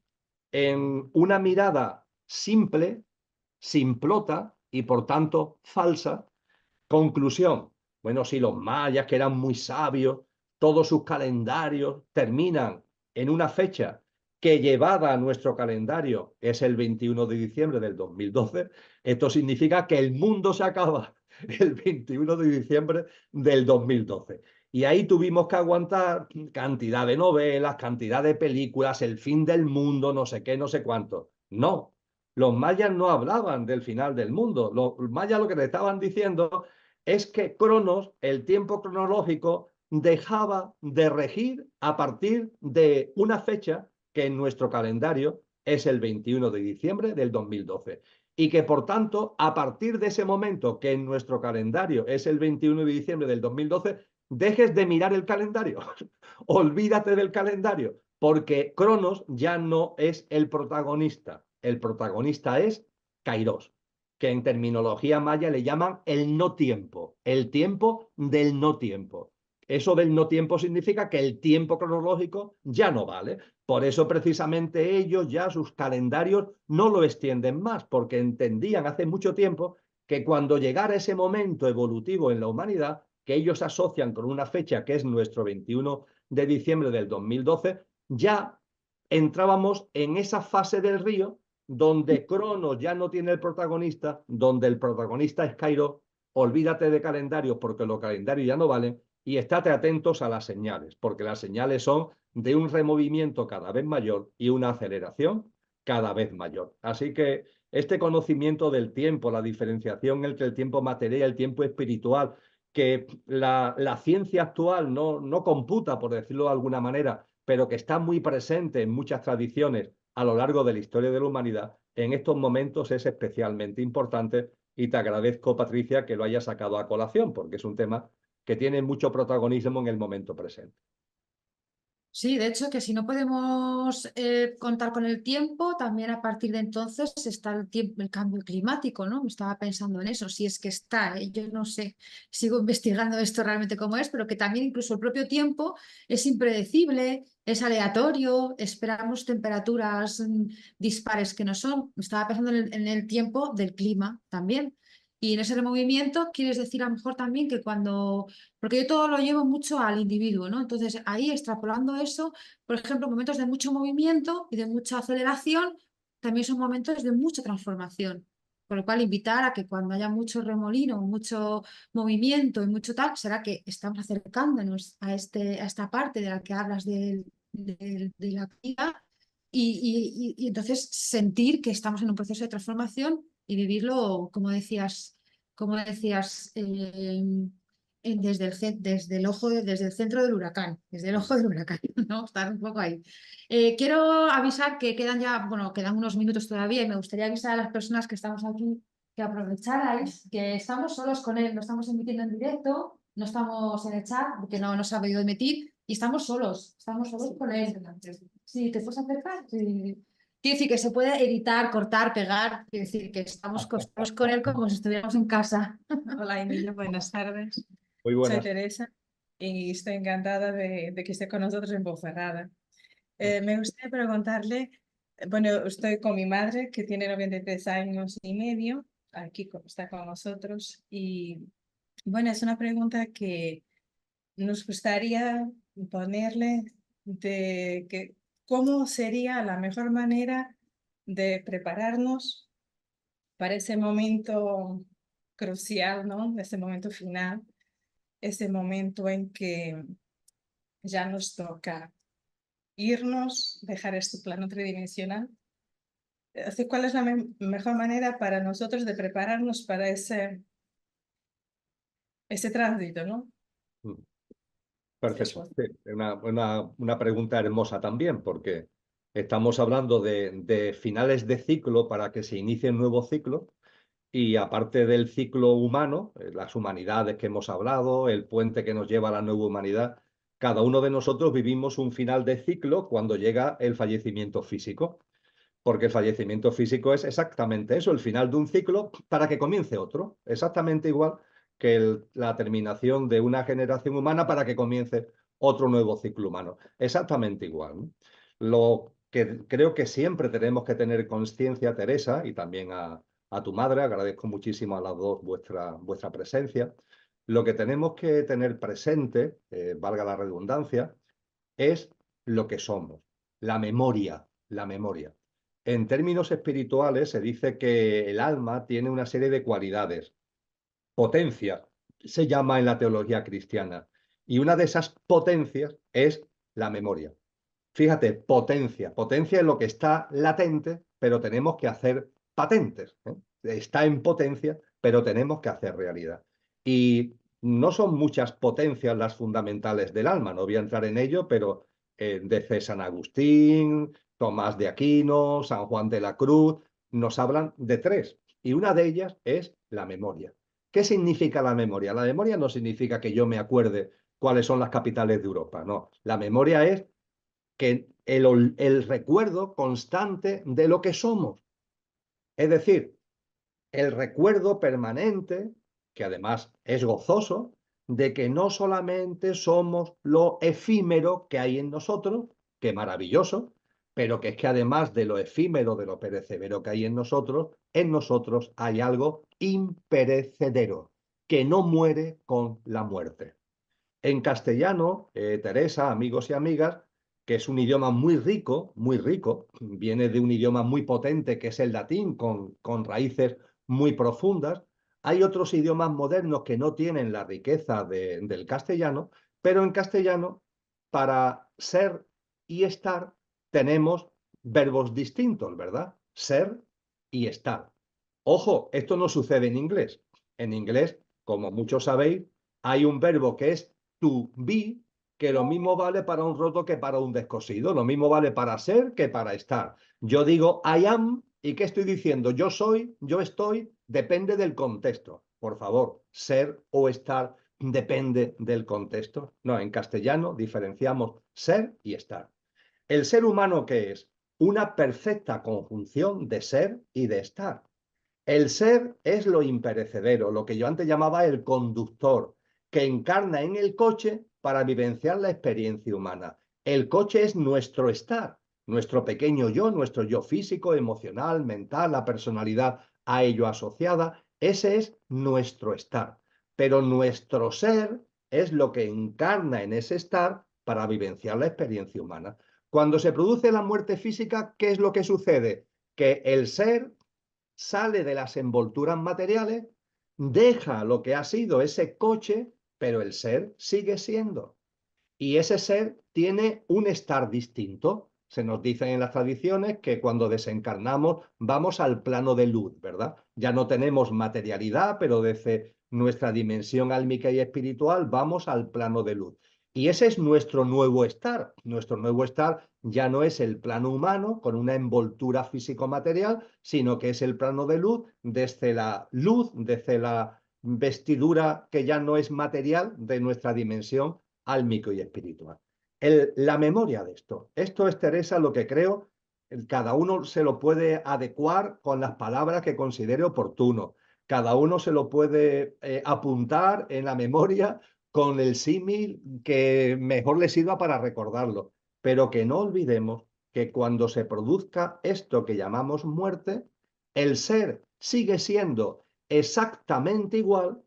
en una mirada simple, simplota y por tanto falsa, conclusión. Bueno, si los mayas, que eran muy sabios, todos sus calendarios terminan en una fecha que llevada a nuestro calendario es el 21 de diciembre del 2012, esto significa que el mundo se acaba el 21 de diciembre del 2012. Y ahí tuvimos que aguantar cantidad de novelas, cantidad de películas, el fin del mundo, no sé qué, no sé cuánto. No, los mayas no hablaban del final del mundo. Los mayas lo que le estaban diciendo es que Cronos, el tiempo cronológico, dejaba de regir a partir de una fecha que en nuestro calendario es el 21 de diciembre del 2012. Y que, por tanto, a partir de ese momento que en nuestro calendario es el 21 de diciembre del 2012, dejes de mirar el calendario. Olvídate del calendario, porque Cronos ya no es el protagonista. El protagonista es Kairos, que en terminología maya le llaman el no tiempo, el tiempo del no tiempo. Eso del no tiempo significa que el tiempo cronológico ya no vale. Por eso precisamente ellos ya sus calendarios no lo extienden más, porque entendían hace mucho tiempo que cuando llegara ese momento evolutivo en la humanidad, que ellos asocian con una fecha que es nuestro 21 de diciembre del 2012, ya entrábamos en esa fase del río donde Cronos ya no tiene el protagonista, donde el protagonista es Kairos. Olvídate de calendarios porque los calendarios ya no valen y estate atentos a las señales, porque las señales son de un removimiento cada vez mayor y una aceleración cada vez mayor. Así que este conocimiento del tiempo, la diferenciación entre el tiempo material y el tiempo espiritual, que la ciencia actual no computa, por decirlo de alguna manera, pero que está muy presente en muchas tradiciones a lo largo de la historia de la humanidad, en estos momentos es especialmente importante y te agradezco, Patricia, que lo hayas sacado a colación, porque es un tema que tiene mucho protagonismo en el momento presente. Sí, de hecho, que si no podemos contar con el tiempo, también a partir de entonces está el cambio climático, ¿no? Estaba pensando en eso, si es que está, yo no sé, sigo investigando esto realmente cómo es, pero que también incluso el propio tiempo es impredecible, es aleatorio, esperamos temperaturas dispares que no son. Estaba pensando en el tiempo del clima también. Y en ese movimiento, quieres decir a lo mejor también que cuando porque yo todo lo llevo mucho al individuo, ¿no? Entonces, ahí extrapolando eso, por ejemplo, momentos de mucho movimiento y de mucha aceleración, también son momentos de mucha transformación. Por lo cual, invitar a que cuando haya mucho remolino, mucho movimiento y mucho tal, será que estamos acercándonos a esta parte de la que hablas de la vida y entonces sentir que estamos en un proceso de transformación y vivirlo, como decías desde el centro del huracán, desde el ojo del huracán, ¿no? Estar un poco ahí. Quiero avisar que quedan unos minutos todavía y me gustaría avisar a las personas que estamos aquí que aprovecharais que estamos solos con él, no estamos emitiendo en directo, no estamos en el chat porque no nos ha podido emitir y estamos solos con él. Sí, ¿te puedes acercar? Sí. Quiere decir que se puede editar, cortar, pegar, quiere decir que estamos con él como si estuviéramos en casa. Hola Emilio, buenas tardes. Muy Soy buenas. Teresa y estoy encantada de que esté con nosotros en Ponferrada. Me gustaría preguntarle, bueno, estoy con mi madre que tiene 93 años y medio, aquí está con nosotros y bueno, es una pregunta que nos gustaría ponerle de que cómo sería la mejor manera de prepararnos para ese momento crucial, ¿no? Ese momento final, ese momento en que ya nos toca irnos, dejar este plano tridimensional. ¿Cuál es la mejor manera para nosotros de prepararnos para ese tránsito, ¿no? Perfecto. Sí, una pregunta hermosa también, porque estamos hablando de finales de ciclo para que se inicie un nuevo ciclo. Y aparte del ciclo humano, las humanidades que hemos hablado, el puente que nos lleva a la nueva humanidad, cada uno de nosotros vivimos un final de ciclo cuando llega el fallecimiento físico, porque el fallecimiento físico es exactamente eso, el final de un ciclo para que comience otro, exactamente igual que la terminación de una generación humana para que comience otro nuevo ciclo humano, exactamente igual, ¿no? Lo que creo que siempre tenemos que tener conciencia, Teresa, y también a tu madre, agradezco muchísimo a las dos vuestra presencia. Lo que tenemos que tener presente, valga la redundancia, es lo que somos, la memoria, la memoria. En términos espirituales se dice que el alma tiene una serie de cualidades. Potencia se llama en la teología cristiana. Y una de esas potencias es la memoria. Fíjate, potencia. Potencia es lo que está latente, pero tenemos que hacer patentes. Está en potencia, pero tenemos que hacer realidad. Y no son muchas potencias las fundamentales del alma, no voy a entrar en ello, pero desde San Agustín, Tomás de Aquino, San Juan de la Cruz, nos hablan de tres. Y una de ellas es la memoria. ¿Qué significa la memoria? La memoria no significa que yo me acuerde cuáles son las capitales de Europa, no. La memoria es que el recuerdo constante de lo que somos. Es decir, el recuerdo permanente, que además es gozoso, de que no solamente somos lo efímero que hay en nosotros, que maravilloso, pero que es que además de lo efímero, de lo perecedero que hay en nosotros hay algo imperecedero, que no muere con la muerte. En castellano, Teresa, amigos y amigas, que es un idioma muy rico, viene de un idioma muy potente que es el latín, con raíces muy profundas. Hay otros idiomas modernos que no tienen la riqueza del castellano, pero en castellano, para ser y estar, tenemos verbos distintos, ¿verdad? Ser y estar. Ojo, esto no sucede en inglés. En inglés, como muchos sabéis, hay un verbo que es to be, que lo mismo vale para un roto que para un descosido, lo mismo vale para ser que para estar. Yo digo I am, ¿y qué estoy diciendo? Yo soy, yo estoy, depende del contexto. Por favor, ser o estar depende del contexto. No, en castellano diferenciamos ser y estar. ¿El ser humano qué es? Una perfecta conjunción de ser y de estar. El ser es lo imperecedero, lo que yo antes llamaba el conductor, que encarna en el coche para vivenciar la experiencia humana. El coche es nuestro estar, nuestro pequeño yo, nuestro yo físico, emocional, mental, la personalidad a ello asociada. Ese es nuestro estar. Pero nuestro ser es lo que encarna en ese estar para vivenciar la experiencia humana. Cuando se produce la muerte física, ¿qué es lo que sucede? Que el ser sale de las envolturas materiales, deja lo que ha sido ese coche, pero el ser sigue siendo. Y ese ser tiene un estar distinto. Se nos dice en las tradiciones que cuando desencarnamos vamos al plano de luz, ¿verdad? Ya no tenemos materialidad, pero desde nuestra dimensión álmica y espiritual vamos al plano de luz. Y ese es nuestro nuevo estar. Nuestro nuevo estar ya no es el plano humano con una envoltura físico-material, sino que es el plano de luz, desde la vestidura que ya no es material de nuestra dimensión álmico y espiritual. La memoria de esto. Esto es, Teresa, lo que creo, cada uno se lo puede adecuar con las palabras que considere oportuno. Cada uno se lo puede apuntar en la memoria con el símil que mejor le sirva para recordarlo. Pero que no olvidemos que cuando se produzca esto que llamamos muerte, el ser sigue siendo exactamente igual.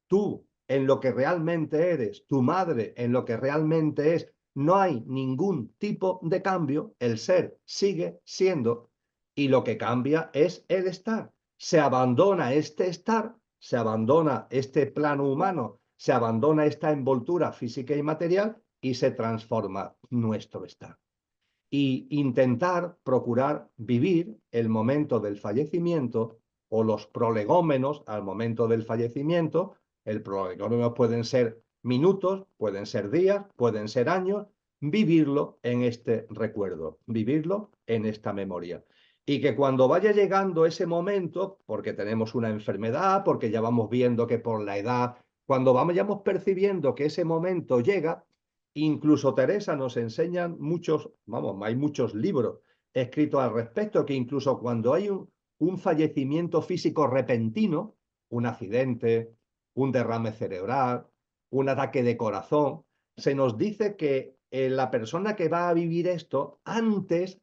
Tú en lo que realmente eres, tu madre en lo que realmente es, no hay ningún tipo de cambio, el ser sigue siendo y lo que cambia es el estar. Se abandona este estar, se abandona este plano humano, se abandona esta envoltura física y material y se transforma nuestro estar. Y intentar procurar vivir el momento del fallecimiento o los prolegómenos al momento del fallecimiento. El prolegómeno pueden ser minutos, pueden ser días, pueden ser años, vivirlo en este recuerdo, vivirlo en esta memoria. Y que cuando vaya llegando ese momento, porque tenemos una enfermedad, porque ya vamos viendo que por la edad, cuando vayamos percibiendo que ese momento llega, incluso Teresa nos enseñan hay muchos libros escritos al respecto, que incluso cuando hay un fallecimiento físico repentino, un accidente, un derrame cerebral, un ataque de corazón, se nos dice que la persona que va a vivir esto, antes,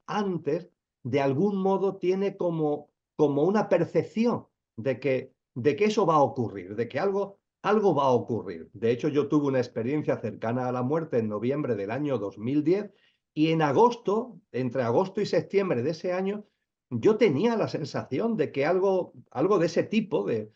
de algún modo tiene como una percepción de que eso va a ocurrir, de que algo va a ocurrir. De hecho, yo tuve una experiencia cercana a la muerte en noviembre del año 2010 y en agosto, entre agosto y septiembre de ese año, yo tenía la sensación de que algo de ese tipo, que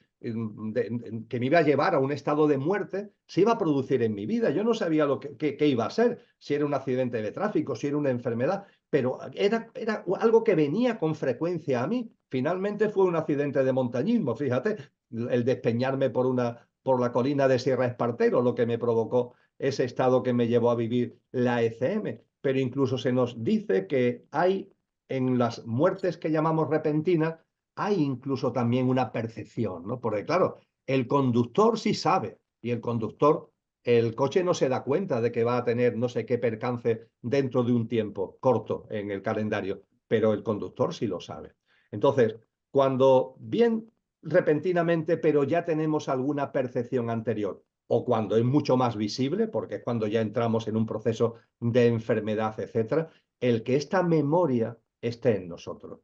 me iba a llevar a un estado de muerte, se iba a producir en mi vida. Yo no sabía qué iba a ser, si era un accidente de tráfico, si era una enfermedad, pero era algo que venía con frecuencia a mí. Finalmente fue un accidente de montañismo, fíjate, el despeñarme por la colina de Sierra Espartero, lo que me provocó ese estado que me llevó a vivir la ECM. Pero incluso se nos dice que hay en las muertes que llamamos repentinas, hay incluso también una percepción, ¿no? Porque claro, el conductor sí sabe, y el coche no se da cuenta de que va a tener no sé qué percance dentro de un tiempo corto en el calendario, pero el conductor sí lo sabe. Entonces, cuando bien repentinamente, pero ya tenemos alguna percepción anterior, o cuando es mucho más visible, porque es cuando ya entramos en un proceso de enfermedad, etcétera, el que esta memoria esté en nosotros.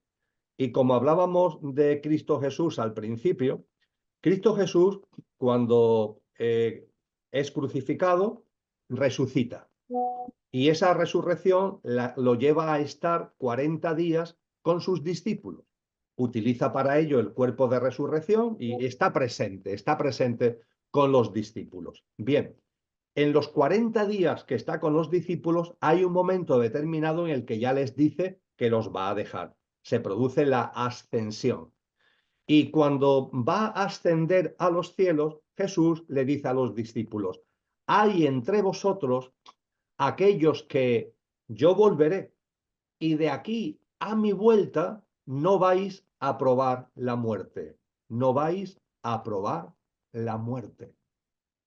Y como hablábamos de Cristo Jesús al principio, Cristo Jesús, cuando es crucificado, resucita. Y esa resurrección lo lleva a estar 40 días con sus discípulos. Utiliza para ello el cuerpo de resurrección y está presente con los discípulos. Bien, en los 40 días que está con los discípulos hay un momento determinado en el que ya les dice que los va a dejar. Se produce la ascensión. Y cuando va a ascender a los cielos, Jesús le dice a los discípulos, hay entre vosotros aquellos que yo volveré y de aquí a mi vuelta no vais a probar la muerte. No vais a probar la muerte.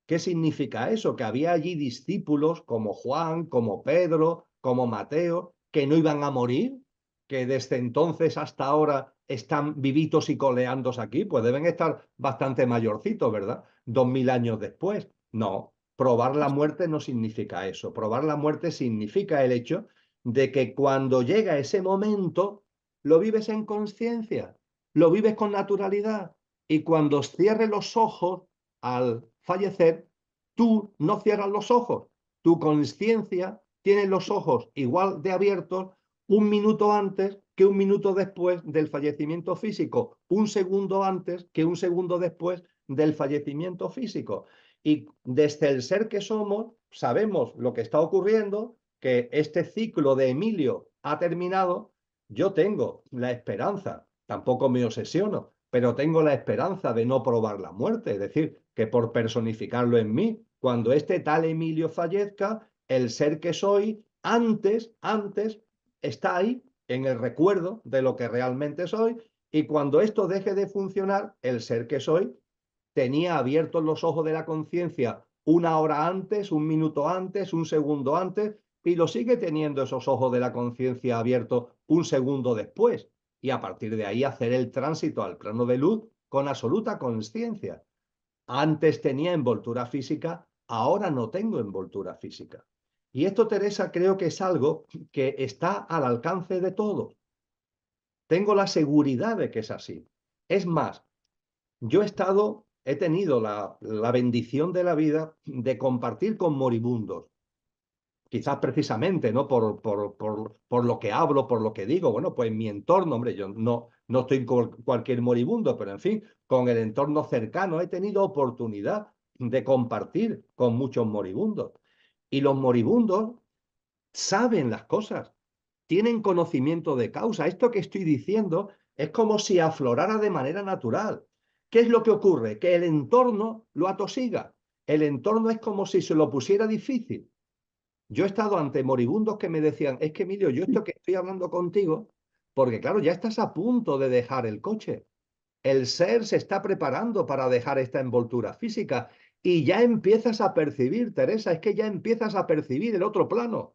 ¿Qué significa eso? Que había allí discípulos como Juan, como Pedro, como Mateo, que no iban a morir, que desde entonces hasta ahora están vivitos y coleandos aquí, pues deben estar bastante mayorcitos, ¿verdad? 2000 años después. No, probar la muerte no significa eso. Probar la muerte significa el hecho de que cuando llega ese momento, lo vives en conciencia, lo vives con naturalidad, y cuando cierres los ojos al fallecer, tú no cierras los ojos. Tu conciencia tiene los ojos igual de abiertos un minuto antes que un minuto después del fallecimiento físico, un segundo antes que un segundo después del fallecimiento físico. Y desde el ser que somos, sabemos lo que está ocurriendo, que este ciclo de Emilio ha terminado. Yo tengo la esperanza, tampoco me obsesiono, pero tengo la esperanza de no probar la muerte, es decir, que por personificarlo en mí, cuando este tal Emilio fallezca, el ser que soy, antes, está ahí, en el recuerdo de lo que realmente soy, y cuando esto deje de funcionar, el ser que soy tenía abiertos los ojos de la conciencia una hora antes, un minuto antes, un segundo antes, y lo sigue teniendo esos ojos de la conciencia abiertos un segundo después. Y a partir de ahí hacer el tránsito al plano de luz con absoluta conciencia. Antes tenía envoltura física, ahora no tengo envoltura física. Y esto, Teresa, creo que es algo que está al alcance de todos. Tengo la seguridad de que es así. Es más, yo he tenido la bendición de la vida de compartir con moribundos. Quizás precisamente, ¿no? Por lo que hablo, por lo que digo. Bueno, pues en mi entorno, hombre, yo no estoy con cualquier moribundo, pero en fin, con el entorno cercano he tenido oportunidad de compartir con muchos moribundos. Y los moribundos saben las cosas, tienen conocimiento de causa. Esto que estoy diciendo es como si aflorara de manera natural. ¿Qué es lo que ocurre? Que el entorno lo atosiga. El entorno es como si se lo pusiera difícil. Yo he estado ante moribundos que me decían, es que Emilio, yo esto que estoy hablando contigo, porque claro, ya estás a punto de dejar el coche. El ser se está preparando para dejar esta envoltura física y ya empiezas a percibir, Teresa, es que ya empiezas a percibir el otro plano.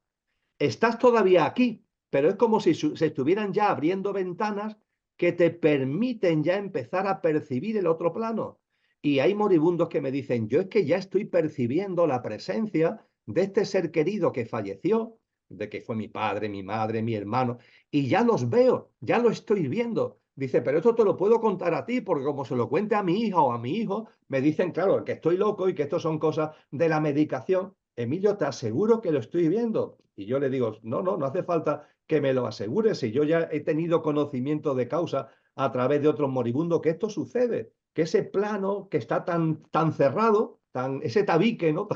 Estás todavía aquí, pero es como si se estuvieran ya abriendo ventanas que te permiten ya empezar a percibir el otro plano. Y hay moribundos que me dicen, yo es que ya estoy percibiendo la presencia de este ser querido que falleció, de que fue mi padre, mi madre, mi hermano, y ya los veo, ya lo estoy viendo. Dice, pero esto te lo puedo contar a ti, porque como se lo cuente a mi hija o a mi hijo, me dicen, claro, que estoy loco y que esto son cosas de la medicación. Emilio, te aseguro que lo estoy viendo. Y yo le digo, no hace falta que me lo asegures, si yo ya he tenido conocimiento de causa a través de otros moribundos, que esto sucede, que ese plano que está tan cerrado, ese tabique, ¿no?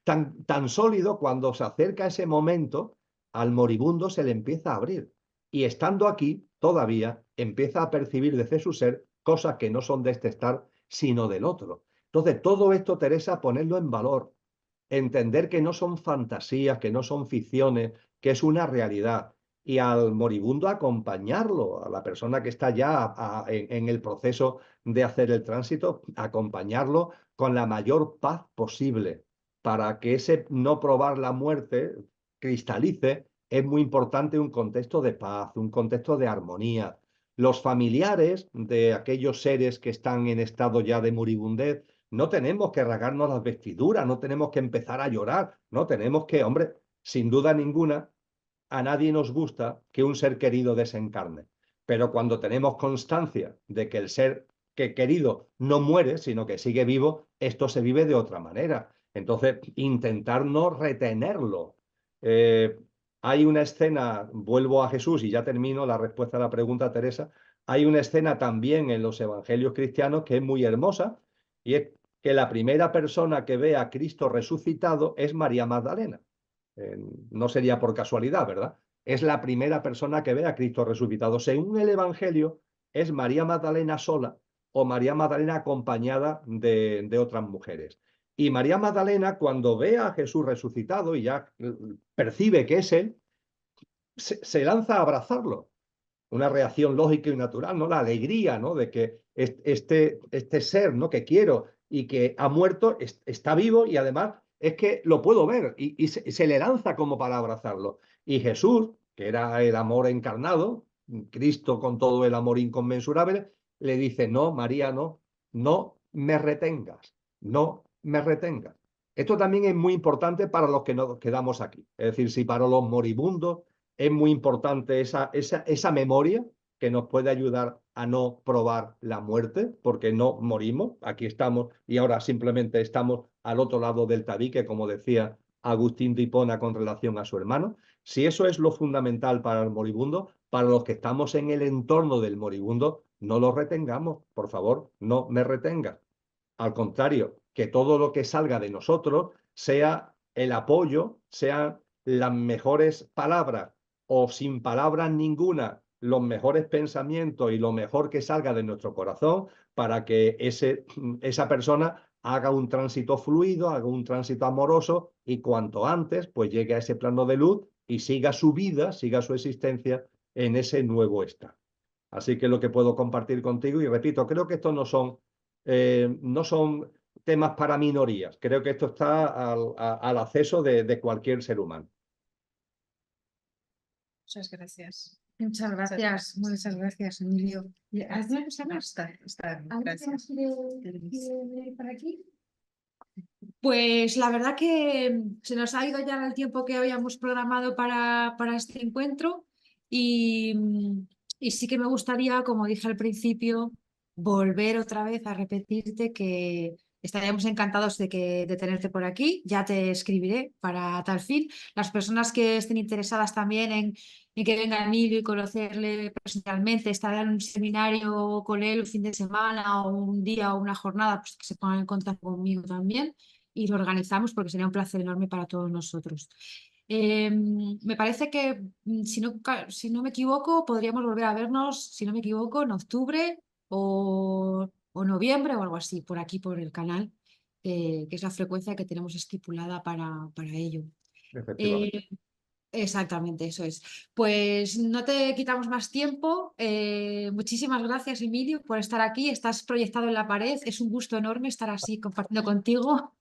tan sólido, cuando se acerca ese momento, al moribundo se le empieza a abrir. Y estando aquí, todavía empieza a percibir desde su ser cosas que no son de este estar, sino del otro. Entonces, todo esto, Teresa, ponerlo en valor, entender que no son fantasías, que no son ficciones, que es una realidad. Y al moribundo acompañarlo, a la persona que está ya en el proceso de hacer el tránsito, acompañarlo con la mayor paz posible, para que ese no probar la muerte cristalice. Es muy importante un contexto de paz, un contexto de armonía. Los familiares de aquellos seres que están en estado ya de moribundez, no tenemos que rasgarnos las vestiduras, no tenemos que empezar a llorar, no tenemos que, hombre, sin duda ninguna, a nadie nos gusta que un ser querido desencarne. Pero cuando tenemos constancia de que el ser querido no muere, sino que sigue vivo, esto se vive de otra manera. Entonces, intentar no retenerlo. Hay una escena, vuelvo a Jesús y ya termino la respuesta a la pregunta, Teresa. Hay una escena también en los evangelios cristianos que es muy hermosa, y es que la primera persona que ve a Cristo resucitado es María Magdalena. No sería por casualidad, ¿verdad? Es la primera persona que ve a Cristo resucitado. Según el Evangelio, es María Magdalena sola o María Magdalena acompañada de otras mujeres. Y María Magdalena, cuando ve a Jesús resucitado y ya percibe que es él, se lanza a abrazarlo. Una reacción lógica y natural, ¿no? La alegría, ¿no? De que este ser, ¿no? Que quiero y que ha muerto, está vivo, y además es que lo puedo ver, y se le lanza como para abrazarlo. Y Jesús, que era el amor encarnado, Cristo con todo el amor inconmensurable, le dice, no, María, no me retengas, no me retengas. Esto también es muy importante para los que nos quedamos aquí. Es decir, si para los moribundos es muy importante esa memoria que nos puede ayudar a no probar la muerte, porque no morimos, aquí estamos y ahora simplemente estamos al otro lado del tabique, como decía Agustín de Hipona con relación a su hermano. Si eso es lo fundamental para el moribundo, para los que estamos en el entorno del moribundo, no lo retengamos, por favor, no me retengas. Al contrario, que todo lo que salga de nosotros sea el apoyo, sean las mejores palabras o sin palabras ninguna, los mejores pensamientos y lo mejor que salga de nuestro corazón, para que esa persona haga un tránsito fluido, haga un tránsito amoroso, y cuanto antes pues llegue a ese plano de luz y siga su vida, siga su existencia en ese nuevo estado. Así que lo que puedo compartir contigo, y repito, creo que estos no son temas para minorías, creo que esto está al acceso de cualquier ser humano. Muchas gracias. Muchas gracias. Muchas gracias, Emilio. ¿Alguna cosa más? Está, ¿Alguien gracias. quiere venir por aquí? Pues la verdad que se nos ha ido ya el tiempo que habíamos programado para este encuentro, y sí que me gustaría, como dije al principio, volver otra vez a repetirte que estaríamos encantados de tenerte por aquí. Ya te escribiré para tal fin. Las personas que estén interesadas también en que venga Emilio y conocerle personalmente, estar en un seminario con él un fin de semana o un día o una jornada, pues que se pongan en contacto conmigo también y lo organizamos, porque sería un placer enorme para todos nosotros. Me parece que, si no me equivoco, podríamos volver a vernos, si no me equivoco, en octubre o noviembre o algo así, por aquí, por el canal, que es la frecuencia que tenemos estipulada para ello. Efectivamente. Exactamente, eso es. Pues no te quitamos más tiempo. Muchísimas gracias, Emilio, por estar aquí. Estás proyectado en la pared. Es un gusto enorme estar así compartiendo contigo,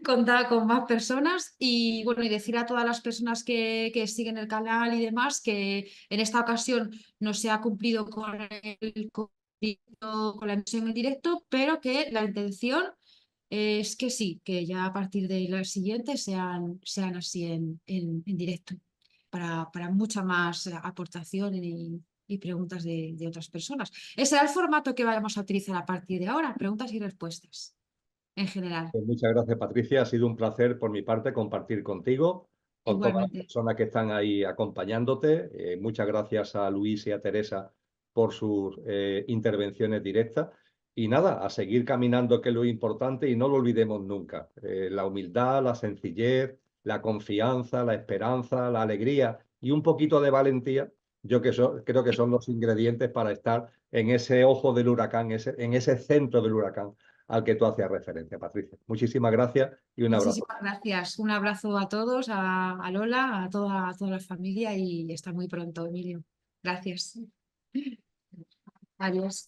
contar con más personas. Y bueno, y decir a todas las personas que siguen el canal y demás que en esta ocasión no se ha cumplido con la emisión en directo, pero que la intención es que sí, que ya a partir de los siguientes sean así en directo, para mucha más aportación y preguntas de otras personas. Ese será el formato que vamos a utilizar a partir de ahora, preguntas y respuestas en general. Pues muchas gracias, Patricia. Ha sido un placer por mi parte compartir contigo, con todas las Igualmente. personas que están ahí acompañándote. Muchas gracias a Luis y a Teresa por sus intervenciones directas. Y nada, a seguir caminando, que es lo importante, y no lo olvidemos nunca. La humildad, la sencillez, la confianza, la esperanza, la alegría y un poquito de valentía, creo que son los ingredientes para estar en ese ojo del huracán, en ese centro del huracán al que tú hacías referencia, Patricia. Muchísimas gracias y un abrazo. Muchísimas gracias. Un abrazo a todos, a Lola, a toda la familia y hasta muy pronto, Emilio. Gracias. Adiós.